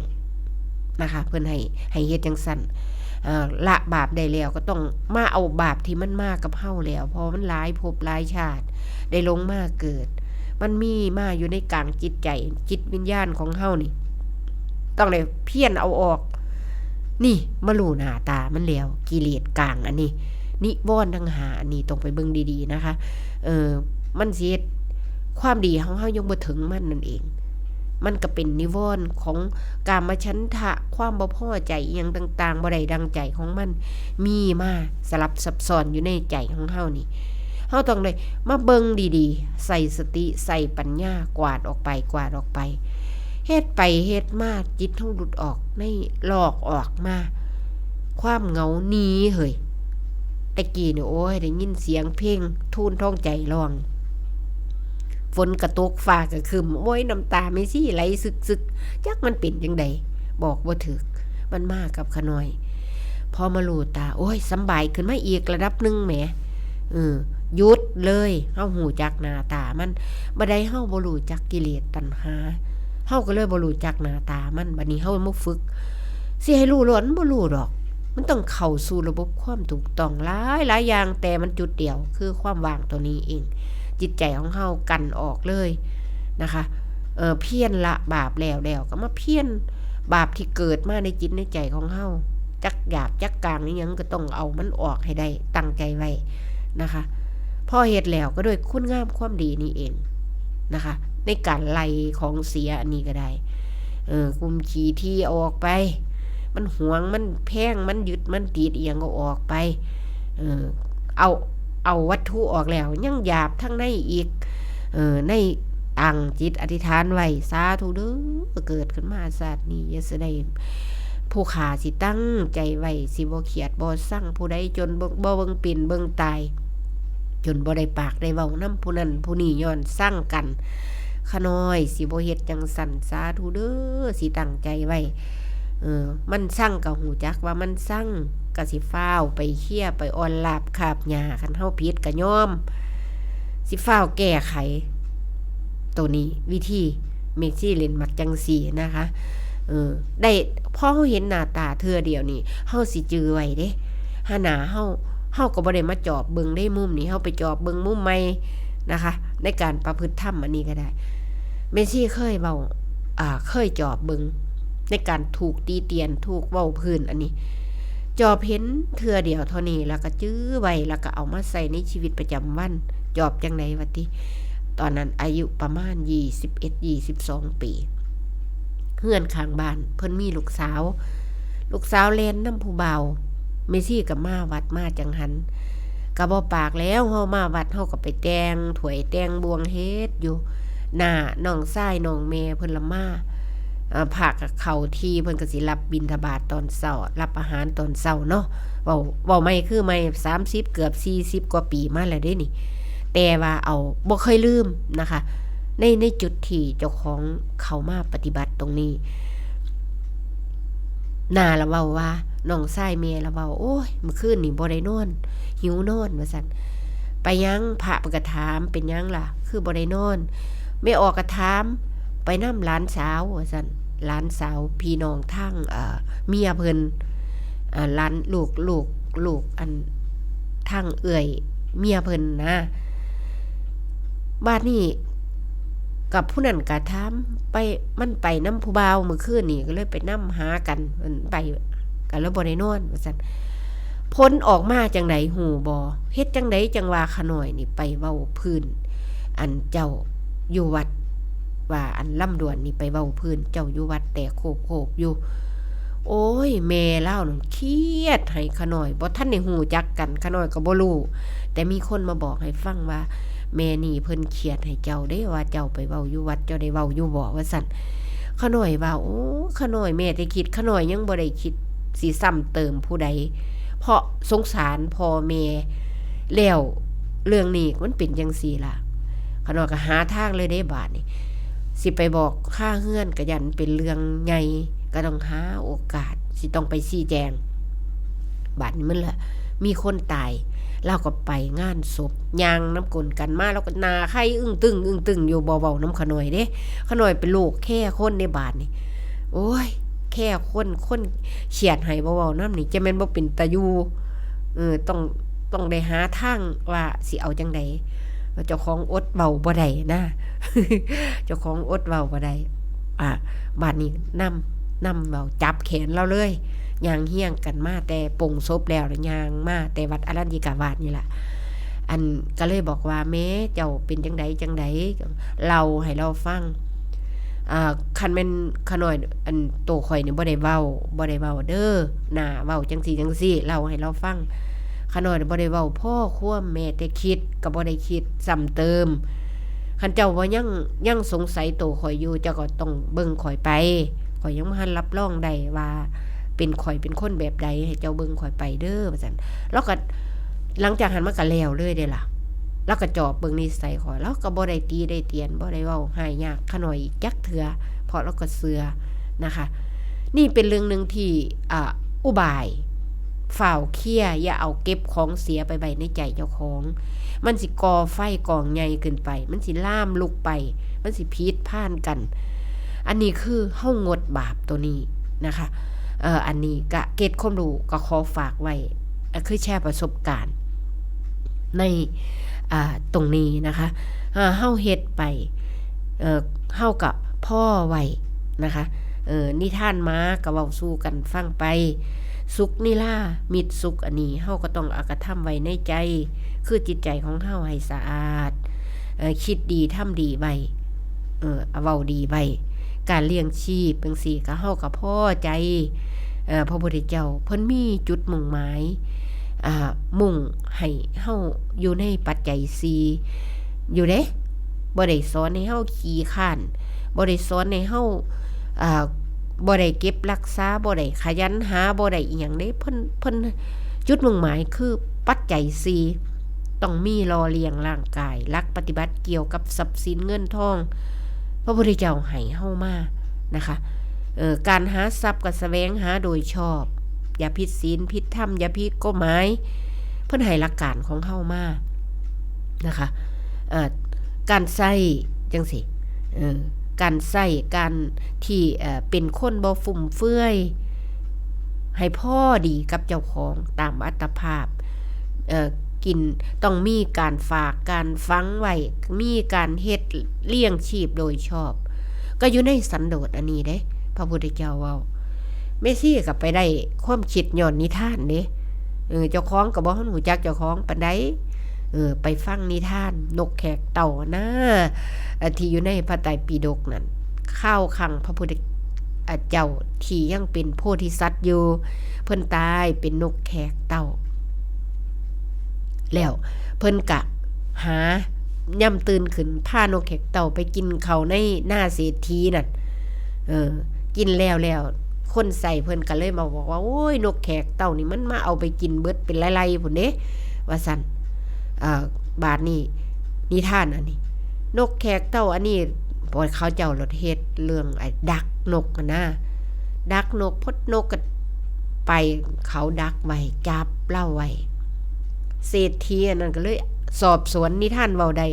นะคะเพิ่นให้เฮ็ดจังซั่นละบาปได้แล้วก็ต้องมาเอาบาปที่มันมากับเฮาแล้วพอมันหลายภพหลายชาติได้ลงมาเกิดมันมีมาอยู่ในกลางจิตใจจิตวิญญาณของเฮานี่ต้องได้เพี้ยนเอาออกนี่มารู้หน้าตามันแล้วกิเลสกลางอันนี้นิวรณ์ทั้ง5อันนี้ต้องไปเบิ่งดีๆนะคะมันสิเฮ็ดความดีของเฮายังบ่ถึงมันนั่นเองมันก็เป็นนิวรณ์ของกามฉันทะความบ่พอใจอีหยังต่างๆบ่ได้ดังใจของมันมีมาสลับซับซ้อนอยู่ในใจของเฮานี่เฮาต้องได้มาเบิ่งดีๆใส่สติใส่ปัญญากวาดออกไปเฮ็ดไปเฮ็ดมาจิตเฮาหลุดออกในลอกออกมาความเหงาหนีเฮ้ยตะกี้นี่โอ้ยได้ยินเสียงเพลงทูลท้องใจร้องฝนกระตกฟ้าก็ครึ้มโอ้ยน้ำตาไม่ซี่ไหลซึกๆจักมันเป็นจังไดบอกบ่ถูกมันมากับขน้อยพอมารู้ตาโอ้ยสำบายขึ้นมาอีกระดับนึงแหมหยุดเลยเฮาหูจักหน้าตามันบ่ได้เฮาบ่รู้จักกิเลสตัณหาเฮาก็เลยบ่รู้จักหน้าตามันบัดนี้เฮามาฝึกสิให้รู้ล้วนบ่รู้ดอกมันต้องเข้าสู่ระบบความถูกต้องหลายอย่างแต่มันจุดเดียวคือความว่างตัวนี้เองจิตใจของเฮากันออกเลยนะคะเพี้ยนละบาปแล้วก็มาเพี้ยนบาปที่เกิดมาในจิตในใจของเฮาจักหยาบจักกลางนี่ยังก็ต้องเอามันออกให้ได้ตั้งใจไว้นะคะพอเฮ็ดแล้วก็ด้วยคุณงามความดีนี่เองนะคะในการไล่ของเสียอันนี้ก็ได้กุมขี้ที่ออกไปมันหวงมันแพงมันยึดมันติดอีหยังก็ออกไปเอาวัตถุออกแล้วยังหยาบทั้งในอีกในตั้งจิตอธิษฐานไว้สาธุเด้อเกิดขึ้นมาชาตินี้อย่าได้ผู้ขาสิตั้งใจไว้สิบ่เขียดบ่สั่งผู้ใดจนบ่เบิ่งปิ่นเบิ่งตายจนบ่ได้ปากได้เว้านำผู้นั้นผู้นี้ย้อนสั่งกันขน้อยสิบ่เฮ็ดจังสั่นสาธุเด้อสิตั้งใจไว้มันสั่งก็ฮู้จักว่ามันสั่ง ก็สิฟ้าวไปเคี่ยไปอ่อนลาบคาบหญ้าคันเฮาผิดก็ยอมสิฟ้าวแก้ไขตัวนี้วิธีเมกซี่เล่นมักจังซี่นะคะได้พอเฮาเห็นหน้าตาเทื่อเดียวนี่เฮาสิจื้อไว้เด้หาหน้าเฮาก็บ่ได้มาจอบเบิ่งได้มุมนี้เฮาไปจอบเบิ่งมุมใหม่นะคะในการประพฤติธรรมอันนี้ก็ได้เมซี่เคยเว้าเคยจอบเบิ่งในการถูกตีเตียนถูกเว้าพื้นอันนี้จอบเห็นเทื่อเดียวเท่านี้แล้วก็จื้อไว้แล้วก็เอามาใส่ในชีวิตประจำวันจอบจังได๋วะติตอนนั้นอายุประมาณ21-22 ปีเฮือนข้างบ้านเพิ่นมีลูกสาวเล่นนำผู้เบาเมซี่ก็มาวัดมาจังหันก็บ่ปากแล้วเฮามาวัดเฮาก็ไปแต่งถ้วยแต่งบวงเฮ็ดอยู่หน้าน้องชายน้องแม่เพิ่นละมาพระก็เข้าที่เพิ่นก็สิรับบิณฑบาตตอนเช้ารับอาหารตอนเช้าเนาะเว้าใหม่คือใหม่30เกือบ40กว่าปีมาแล้วเด้นี่แต่ว่าเอาบ่เคยลืมนะคะในจุดที่เจ้าของเข้ามาปฏิบัติตรงนี้น่าละเว้าว่าน้องชายแม่ละเว้าโอ้ยเมื่อคืนนี่บ่ได้นอนหิวนอนว่าซั่นไปยังพระก็ถามเป็นหยังล่ะคือบ่ได้นอนไม่ออกก็ถามไปนำหลานสาวว่าซั่นหลานสาวพี่น้องทางเมียเพิ่นหลานลูกอันทางเอื้อยเมียเพิ่นนะบัดนี้กับผู้นั้นก็ถามไปมันไปนำผู้บ่าวเมื่อคืนนี่ก็เลยไปนำหากันมันไปก็เลยบ่ได้นอนว่าซั่นผลออกมาจังได๋ฮู้บ่เฮ็ดจังได๋จังว่าขน้อยนี่ไปเว้าพื้นอันเจ้าอยู่วัดว่าอันลำดวนนี่ไปเว้าพื้นเจ้าอยู่วัดแต่โคบอยู่โอ้ยแม่เล่านั่นเครียดให้ขน้อยบ่ทันได้ฮู้จักกันขน้อยก็บ่รู้แต่มีคนมาบอกให้ฟังว่าแม่นี่เพิ่นเครียดให้เจ้าเด้ว่าเจ้าไปเว้าอยู่วัดเจ้าได้เว้าอยู่บ่ว่าซั่นขน้อยว่าโอ้ขน้อยแม่ได้คิดขน้อยยังบ่ได้คิดสิซ้ำเติมผู้ใดเพราะสงสารพ่อแม่แล้วเรื่องนี้มันเป็นจังซี่ล่ะขน้อยก็หาทางเลยเด้บาดนี้สิไปบอกค่าเฮือนก็ยันเป็นเรื่องใหญ่ก็ต้องหาโอกาสสิต้องไปชี้แจงบาดนี้มันล่ะมีคนตายเราก็ไปงานศพย่างน้ำกลกันมาแล้วก็นาไข้อึ้งตึงอยู่เบาๆน้ำขน่อยเด้ขน่อยเป็นโรคแค่คนในบาดนี่โอ้ยแค่คนเฉียดให้เบาๆน้ำนี่จะแม่นบ่เป็นตาอยู่ต้องได้หาทางว่าสิเอาจังได๋เจ้าของอดเว้าบ่ได้นะ เจ้าของอดเว้าบ่ได้บาดนี้นำเว้าจับแขนเราเลยย่างเฮี้ยงกันมาแต่ปงศพแล้วย่างมาแต่วัดอรัญญิกาวาสนี่ล่ะอันก็เลยบอกว่าแม้เจ้าเป็นจังไดเราให้เราฟังคันแม่นขน้อยอันโตข่อยนี่บ่ได้เว้าเด้อหน้าเว้าจังซี่เล่าให้เราฟังขน้อยบ่ได้เว้าพ่อความแม่แต่คิดก็บ่ได้คิดซ้ำเติมคันเจ้าว่ายังสงสัยโตข่อยอยู่เจ้าก็ต้องเบิ่งข่อยไปข่อยยังบ่ทันรับรองได้ว่าเป็นข่อยเป็นคนแบบใดให้เจ้าเบิ่งข่อยไปเด้อว่าซั่นแล้วก็หลังจากหันมาก็แล้วเลยเด้ล่ะแล้วก็จอบเบิ่งนิสัยข่อยแล้วก็บ่ได้ตีได้เตียนบ่ได้เว้าหายยากขน้อยอีกจักเทื่อเพราะเราก็เชื่อนะคะนี่เป็นเรื่องนึงที่อุบายฝ่าวเคลียร์อย่าเอาเก็บของเสียไปไว้ในใจเจ้าของมันสิก่อไฟกองใหญ่ขึ้นไปมันสิล่ามลุกไปมันสิพิษพ่านกันอันนี้คือเฮางดบาปตัวนี้นะคะอันนี้ก็เกตความรู้ก็ขอฝากไว้คือแชร์ประสบการณ์ในตรงนี้นะคะเฮาเฮ็ดไปเฮากับพ่อไว้นะคะนิทานม้าก็เว้าสู่กันฟังไปสุขนิรามิตรสุขอันนี้เฮาก็ต้องเอากระทำไว้ในใจคือจิตใจของเฮาให้สะอาดคิดดีทำดีไว้เว้าดีไว้การเลี้ยงชีพจังซี่ก็เฮาก็พอใจพระพุทธเจ้าเพิ่นมีจุดมุ่งหมายมุ่งให้เฮาอยู่ในปัจจัย4อยู่เด้บ่ได้สอนให้เฮาขี้คร้านบ่ได้สอนให้เฮาบ่ได้เก็บรักษาบ่ได้ขยันหาบ่ได้อีหยังเด้เพิ่นจุดมุ่งหมายคือปัจจัย4ต้องมีรอเลี้ยงร่างกายหลักปฏิบัติเกี่ยวกับทรัพย์สินเงินทองพระพุทธเจ้าให้เฮามานะคะการหาทรัพย์ก็แสวงหาโดยชอบ อย่าผิดศีลผิดธรรมอย่าผิดกฎหมายเพิ่นให้หลักการของเฮามานะคะการใช้จังซี่การใช้การที่เป็นคนบ่ฟุ่มเฟือยให้พอดีกับเจ้าของตามอัตภาพกินต้องมีการฝากการฝังไว้มีการเฮ็ดเลี้ยงชีพโดยชอบก็อยู่ในสันโดษอันนี้เด้พระพุทธเจ้าเว้าเมซี่ก็ไปได้ความคิดย้อนนิทานเด้เจ้าของก็บ่ฮู้จักเจ้าของปานใดไปฟังนิทานนกแขกเต่านะที่อยู่ในพระไตรปิฎกนั่นข้าวขังพระพุทธเจ้าที่ยังเป็นโพธิสัตว์อยู่เพิ่นตายเป็นนกแขกเต่าแล้วเพิ่นกะหาย่ำตื่นขึ้นพานกแขกเต่าไปกินเขาในหน้าเศรษฐีนั่นกินแล้วคนใส่เพิ่นก็เลยมาบอกว่าโอ้ยนกแขกเต่านี่มันมาเอาไปกินเบิดเป็นไล่ๆพุ่นเด้ว่าซั่นบาดนี้นิทานอันนี้นกแขกเต่าอันนี้พอเขาเจ้ารถเฮ็ดเรื่องดักนกนะดักนกพดนกก็ไปเขาดักไว้จับเล่าไว้เศรษฐีนั่นก็เลยสอบสวนนิทานเว้าได้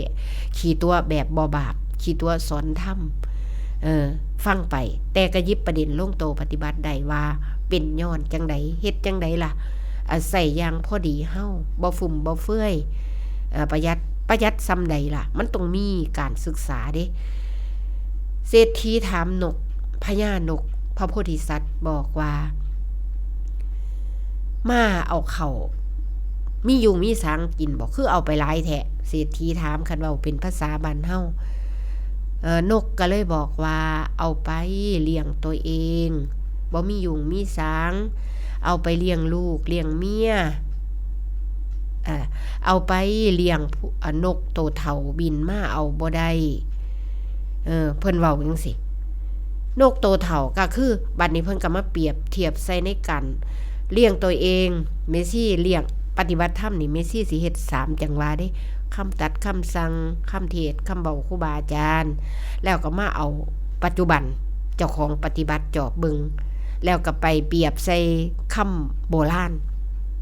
ขี่ตัวแบบบ่บาปขี่ตัวสอนธรรมฟังไปแต่ก็ยิบประเด็นลงโตปฏิบัติได้ว่าเป็นย้อนจังไดเฮ็ดจังไดล่ะใส่อย่างพอดีเฮาบ่ฟุ่มบ่เฟื่อยประหยัดซำใดล่ะมันต้องมีการศึกษาเด้เศรษฐีถามนกพญานกพระโพธิสัตว์บอกว่ามาเอาเขามียุงมีสางกินบอกคือเอาไปหลายแท้เศรษฐีถามคันเว้าเป็นภาษาบ้านเฮานกก็เลยบอกว่าเอาไปเลี้ยงตัวเองบ่มียุงมีสางเอาไปเลี้ยงลูกเลี้ยงเมียเอาไปเลี้ยงนกโตเฒ่าบินมาเอาบ่ได้เพิ่นเว้าจังซี่นกโตเฒ่าก็คือบัดนี้เพิ่นก็มาเปรียบเทียบใส่ในกันเลี้ยงตัวเองเมซี่เลี้ยงปฏิบัติธรรมนี่เมซี่สิเฮ็ด3จังหวะเด้คำตัดคำสั่งคำเทศคำเว้าครูบาอาจารย์แล้วก็มาเอาปัจจุบันเจ้าของปฏิบัติจอบบึงแล้วก็ไปเปรียบใส่คำโบราณ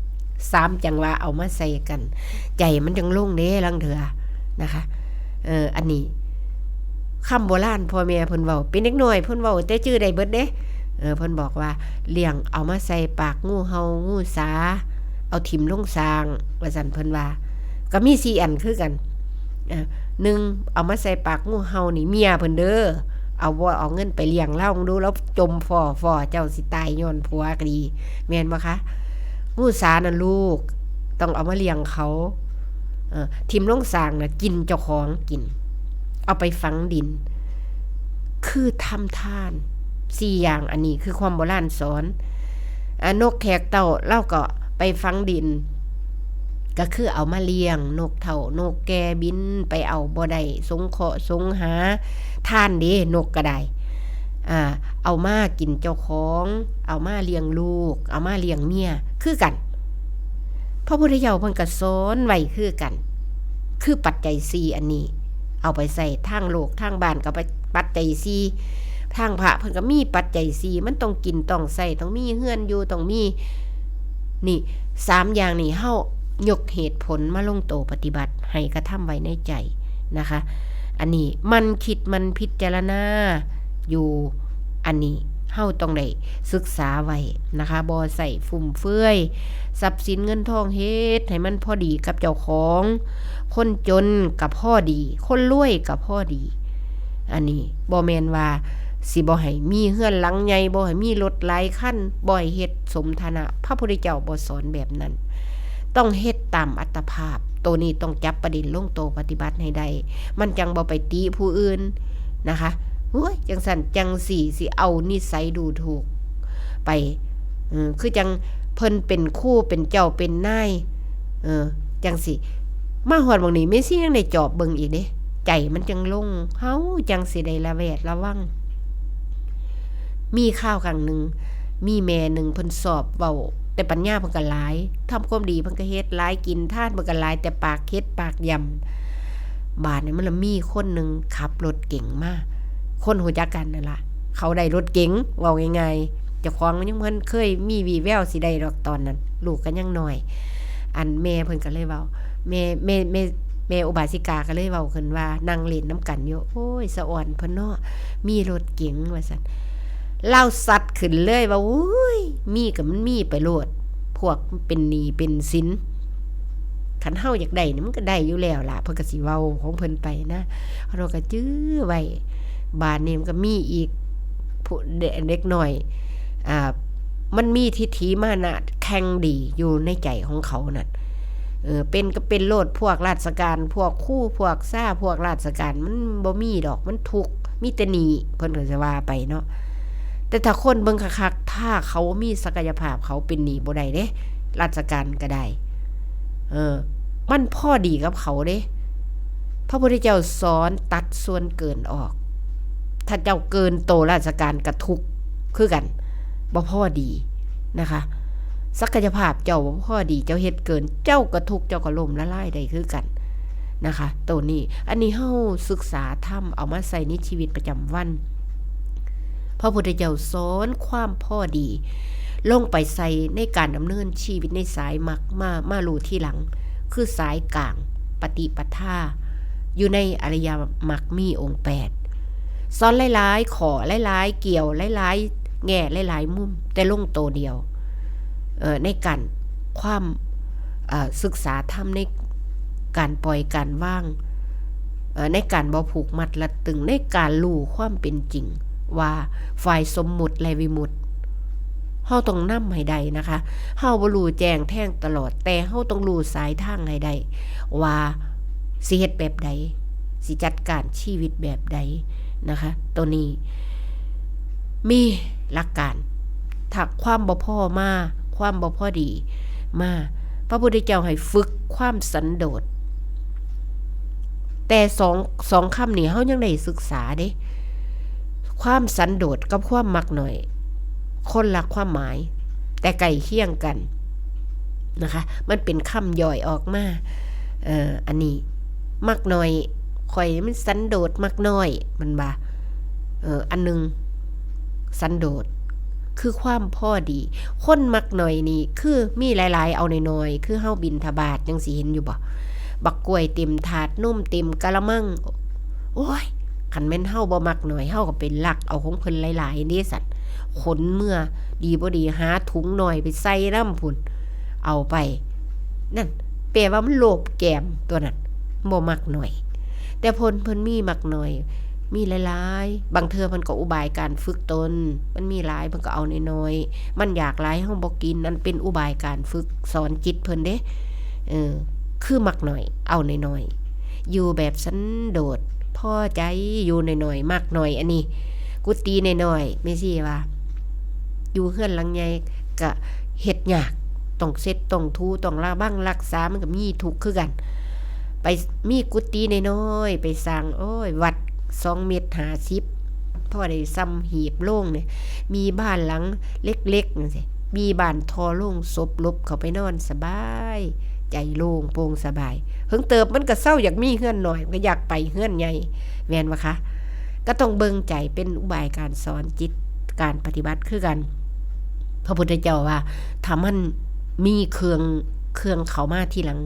3จังหวะเอามาใส่กันใจมันจังลงเด้ลังเถือนะคะอันนี้คำโบราณพ่อแม่เพิ่นเว้าเป็นเด็กน้อยเพิ่นเว้าแต่ชื่อได้เบิดเด้เพิ่นบอกว่าเลี้ยงเอามาใส่ปากงูเห่างูสาเอาถิ่มลงสางว่าซั่นเพิ่นว่าก็มี4อันคือกัน1เอามาใส่ปากงูเห่านี่เมียเพิ่นเด้อเอาบ่เอาเงินไปเลี้ยงเล่าดูแล้วจมฝ่อเจ้าสิตายย้อนผัวก็ดีแม่นบ่คะงูสานั่นลูกต้องเอามาเลี้ยงเขาถิ่มลงสางน่ะกินเจ้าของกินเอาไปฝังดินคือทำทาน4อย่างอันนี้คือความโบราณสอนนกแขกเต่าเล่าก็ไปฝังดินก็คือเอามาเลี้ยงนกเฒ่านกแก่บินไปเอาบ่ได้สงเคราะห์สงหาทานเด้นกก็ได้เอามากินเจ้าของเอามาเลี้ยงลูกเอามาเลี้ยงเมียคือกันพระพุทธเจ้าเพิ่นก็สอนไว้คือกันคือปัจจัย4อันนี้เอาไปใส่ทางโลกทางบ้านก็ไปปัจจัย4ทางพระเพิ่นก็มีปัจจัย4มันต้องกินต้องใส่ต้องมีเฮือนอยู่ต้องมีนี่3อย่างนี้เฮายกเหตุผลมาลงโตปฏิบัติให้กระทำไว้ในใจนะคะอันนี้มันคิดมันพิจารณาอยู่อันนี้เฮาต้องได้ศึกษาไว้นะคะบ่ใส่ฟุ่มเฟือยทรัพย์สินเงินทองเฮ็ดให้มันพอดีกับเจ้าของคนจนกับพอดีคนรวยกับพอดีอันนี้บ่แม่นว่าสิบ่ให้มีเฮือนหลังใหญ่บ่ให้มีรถหลายคันบ่ให้เฮ็ดสมฐานะพระพุทธเจ้าบ่สอนแบบนั้นต้องเฮ็ดตามอัตภาพตัวนี้ต้องจับประเด็นลงโตปฏิบัติให้ได้มันจังบ่ไปติผู้อื่นนะคะโอ้ยจังสั่นจังสิเอานิสัยดูถูกไปคือจังเพิ่นเป็นคู่เป็นเจ้าเป็นนายจังสิมาฮอดบางนี้แม่สิยังได้จอบเบิ่งอีกเด้ใจมันจังลงเฮาจังสิได้ระแวดระวังมีข้าวครั้งนึงมีแม่นึงเพิ่นสอบเว้าแต่ปัญญาเพิ่นก็หลายทำความดีเพิ่นก็เฮ็ดหลายกินทานเพิ่นก็หลายแต่ปากเฮ็ดปากย่ำบาดนี้มันละมีคนนึงขับรถเก๋งมาคนรู้จักกันนั่นล่ะเขาได้รถเก๋งเว้าง่ายๆ จ้าของมันยังเคยมีวีแววสิได้ดอกตอนนั้นลูกก็ยังน้อยอันแม่เพิ่นก็เลยเว้าแม่อุบาสิกาก็เลยเว้าขึ้นว่านั่งเล่นน้ำกันอยู่โอ้ยสะอ่อนเพิ่นเนาะมีรถเก๋งว่าซั่นเล่าสัตว์ขึ้นเลยว่าโอ้ยมีก็มันมีไปโลดพวกเป็นหนี้เป็นสินคันเฮาอยากได้นี่มันก็ได้อยู่แล้วล่ะเพิ่นก็สิเว้าของเพิ่นไปนะเราก็จื้อไว้บาดนี้มันก็มีอีกผู้เด็กน้อยมันมีทิฐิมานะแข็งดีอยู่ในใจของเขานั่นเป็นก็เป็นโลดพวกราชการพวกคู่พวกซ่าพวกราชการมันบ่มีดอกมันทุกข์มีแต่หนี้เพิ่นก็จะว่าไปเนาะแต่ถ้าคนเบิ่งคักๆถ้าเขามีศักยภาพเขาเป็นหนี้บ่ได้เด้ราชการก็ได้มันพอดีกับเขาเด้พระพุทธเจ้าสอนตัดส่วนเกินออกถ้าเจ้าเกินโตราชการก็ทุกข์คือกันบ่พอดีนะคะศักยภาพเจ้าบ่พอดีเจ้าเฮ็ดเกินเจ้าก็ทุกข์เจ้าก็ล่มละลายได้คือกันนะคะตัวนี้อันนี้เฮาศึกษาธรรมเอามาใส่ในชีวิตประจำวันพระพุทธเจ้าสอนความพอดีลงไปใส่ในการดำเนินชีวิตในสายมรรคมารู้ที่หลังคือสายกลางปฏิปทาอยู่ในอริยมรรคมีองค์8สอนหลายๆขอหลายๆเกี่ยวหลายๆแง่หลายๆมุมแต่ลงโตเดียวในการความศึกษาธรรมในการปล่อยการว่างในการบ่ผูกมัดรัดตึงในการรู้ความเป็นจริงว่าฝ่ายสมมุติและวิมุตติเฮาต้องนำให้ได้นะคะเฮาบ่รู้แจ้งแท่งตลอดแต่เฮาต้องรู้สายทางให้ได้ว่าสิเฮ็ดแบบใดสิจัดการชีวิตแบบใดนะคะตัวนี้มีหลักการถ้าความบ่พอมาความบ่พอดีมาพระพุทธเจ้าให้ฝึกความสันโดษแต่สองคำนี้เฮายังได้ศึกษาเด้ความสันโดษกับความมักน้อยคนละความหมายแต่ใกล้เคียงกันนะคะมันเป็นคำย่อยออกมาอันนี้มักน้อยข่อยมันสันโดษมักน้อยมันบ่อันนึงสันโดษคือความพอดีคนมักน้อยนี่คือมีหลายๆเอาน้อยๆคือเฮาบิณฑบาตจังสิเห็นอยู่บ่บักกล้วยเต็มถาดนมเต็มกะละมังโอ้ยคันแม่นเฮาบ่มักน้อยเฮาก็เป็นลักเอาของเพิ่นหลายๆนี่สัตว์ขนเมื่อดีบ่ดีหาถุงหน่อยไปใส่น้ำพุ่นเอาไปนั่นแปลว่ามันโลภแกมตัวนั้นบ่มักน้อยแต่เพิ่นมีมักน้อยมีหลายๆบางเทื่อมันก็อุบายการฝึกตนมันมีหลายมันก็เอาน้อยๆมันอยากหลายเฮาบ่กินนั่นเป็นอุบายการฝึกสอนจิตเพิ่นเด้คือมักน้อยเอาน้อยๆอยู่แบบสันโดษพอใจอยู่น้อยๆมักน้อยอันนี้กุฏิน้อยๆแม่ซี่ว่าอยู่เฮือนหลังใหญ่ก็เฮ็ดยากต้องเซ็ดต้องทูต้องระวังรักษามันก็มีทุกข์คือกันไปมีกุฏิน้อยๆไปสร้างโอ้ยวัด2 เมตร 50พอได้ซ้ำหีบโล่งเนี่ยมีบ้านหลังเล็กๆจังซี่มีบ้านทอโล่งศพลบเข้าไปนอนสบายใจโล่งโปร่งสบายเพิ่งเติบมันก็เศร้าอยากมีเฮือนหน่อยก็อยากไปเฮือนใหญ่แม่นบ่คะก็ต้องเบิ่งใจเป็นอุบายการสอนจิตการปฏิบัติคือกันพระพุทธเจ้าว่าถ้ามันมีเครื่องเข้ามาทีหลัง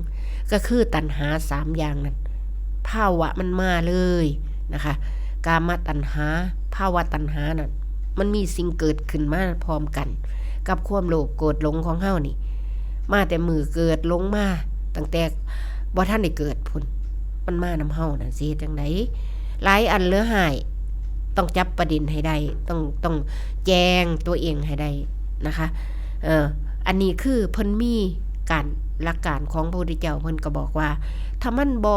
ก็คือตัณหา3อย่างนั้นภาวะมันมาเลยนะคะกามตัณหาภาวะตัณหานั่นมันมีสิ่งเกิดขึ้นมาพร้อมกันกับความโลภโกรธหลงของเฮานี่มาแต่มือเกิดลงมาตั้งแต่บ่ทันได้เกิดพุ่นมันมานำเฮาน่ะสิเฮ็ดจังได๋หลายอันเหลือหายต้องจับประเด็นให้ได้ต้องแจ้งตัวเองให้ได้นะคะอันนี้คือเพิ่นมีการหลักการของพระพุทธเจ้าเพิ่นก็บอกว่าถ้ามันบ่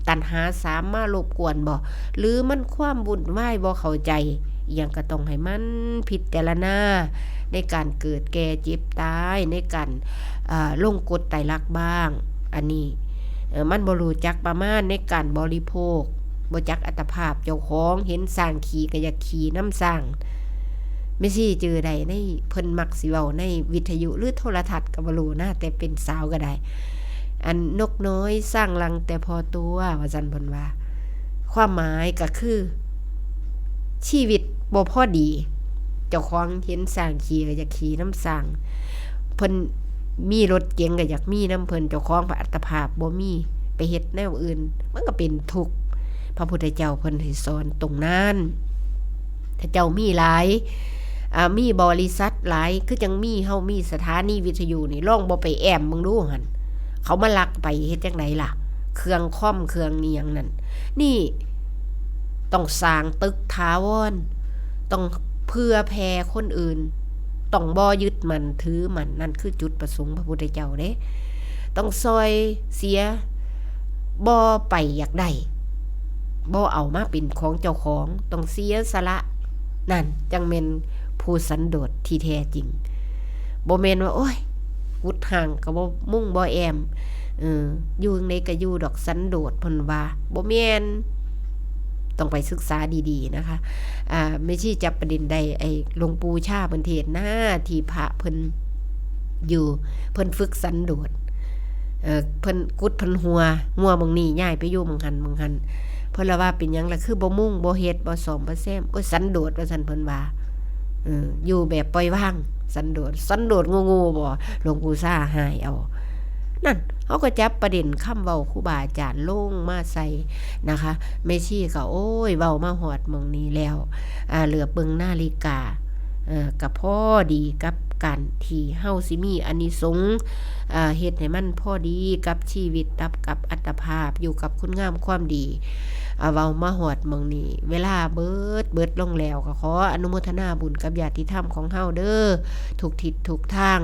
ตัณหา3มารบกวนบ่หรือมันความวุ่นวายบ่เข้าใจอีหยังก็ต้องให้มันพิจารณาในการเกิดแก่เจ็บตายในการลงกฎไตรลักษณ์บ้างอันนี้มันบ่รู้จักประมาณในการบริโภคบ่จักอัตภาพเจ้าของเห็นสร้างขี่ก็อยากขี่น้ำสร้างไม่สิเจอใดในเพิ่นมักสิเว้าในวิทยุหรือโทรทัศน์ก็บ่รู้นะแต่เป็นสาวก็ได้อันนกน้อยสร้างรังแต่พอตัวว่าซั่นเพิ่นว่าความหมายก็คือชีวิตบ่พอดี เจ้าของเห็นสร้างขี่ก็อยากขี่น้ำสร้างเพิ่นมีรถเก๋งก็อยากมีน้ำเพิ่นเจ้าของพระอัตภาพบ่มีไปเฮ็ดแนวอื่นมันก็เป็นทุกข์พระพุทธเจ้าเพิ่นให้สอนตรงนั้นถ้าเจ้ามีหลายมีบริษัทหลายคือจังมีเฮามีสถานีวิทยุนี่ลองบ่ไปแอมมึงดูหั่นเขามาลักไปเฮ็ดจังไดล่ะเครื่องคอมเครื่องอีหยังนั่นนี่ต้องสร้างตึกถาวรต้องเพื่อแผ่คนอื่นต้องบ่ยึดมันถือมันนั่นคือจุดประสงค์พระพุทธเจ้าเด้ต้องซอยเสียบ่ไปอยากได้บ่เอามาเป็นของเจ้าของต้องเสียสละนั่นจังแม่นผู้สันโดษที่แท้จริงบ่แม่นว่าโอ้ยกุดห่างก็บ่มุ่งบ่แอมอยู่ในก็อยู่ดอกสันโดษเพิ่นว่าบ่แม่นต้องไปศึกษาดีๆนะคะไม่ใช่จับประเด็นใดไอ้หลวงปู่ชาเพิ่นเทศน์ที่พระเพิ่นอยู่เพิ่นฝึกสันโดษเพิ่นกุดเพิ่นหัวบางนี้ย้ายไปอยู่บางหันเพิ่นละว่าเป็นหยังล่ะคือบ่มุ่งบ่เฮ็ดบ่ซ่อมบ่แซมโอ้ยสันโดษว่าซั่นเพิ่นว่าอยู่แบบปล่อยวางสันโดษโง่ๆบ่หลวงปู่ซ่าหายเอานั่นเขาก็จับประเด็นคำเว้าครูบาอาจารย์ลงมาใส่นะคะแม่ชีก็โอ้ยเว้ามาฮอดหม้องนี้แล้วเหลือเบิ่งนาฬิกาก็พอดีกับการที่เฮาสิมีอานิสงส์เฮ็ดให้มันพอดีกับชีวิตกับอัตภาพอยู่กับคุณงามความดีเว้ามาฮอดหม้องนี้เวลาเบิดลงแล้วก็ขออนุโมทนาบุญกับญาติธรรมของเฮาเด้อทุกทิศทุกทาง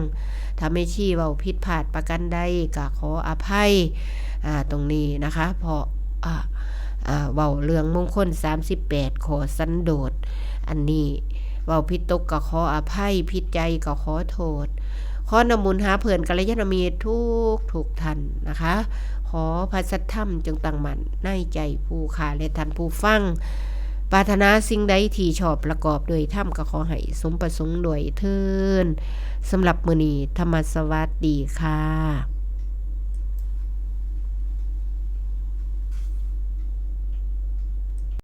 ถ้าไม่ชี้เว้าผิดพลาดประการใดก็ขออภัยตรงนี้นะคะเพราะเว้าเรื่องมงคล38ขอสันโดษอันนี้เว้าผิดตกก็ขออภัยผิดใจก็ขอโทษขอนำบุญหาเพื่อนกัลยาณมิตรทุกท่านนะคะขอพระสัทธรรมจงตั้งมั่นในใจผู้ข่าและท่านผู้ฟังปรารถนาสิ่งใดที่ชอบประกอบด้วยธรรมก็ขอให้สมประสงค์ด้วยเถิดสำหรับมื้อนี้ธรรมสวัสดีค่ะ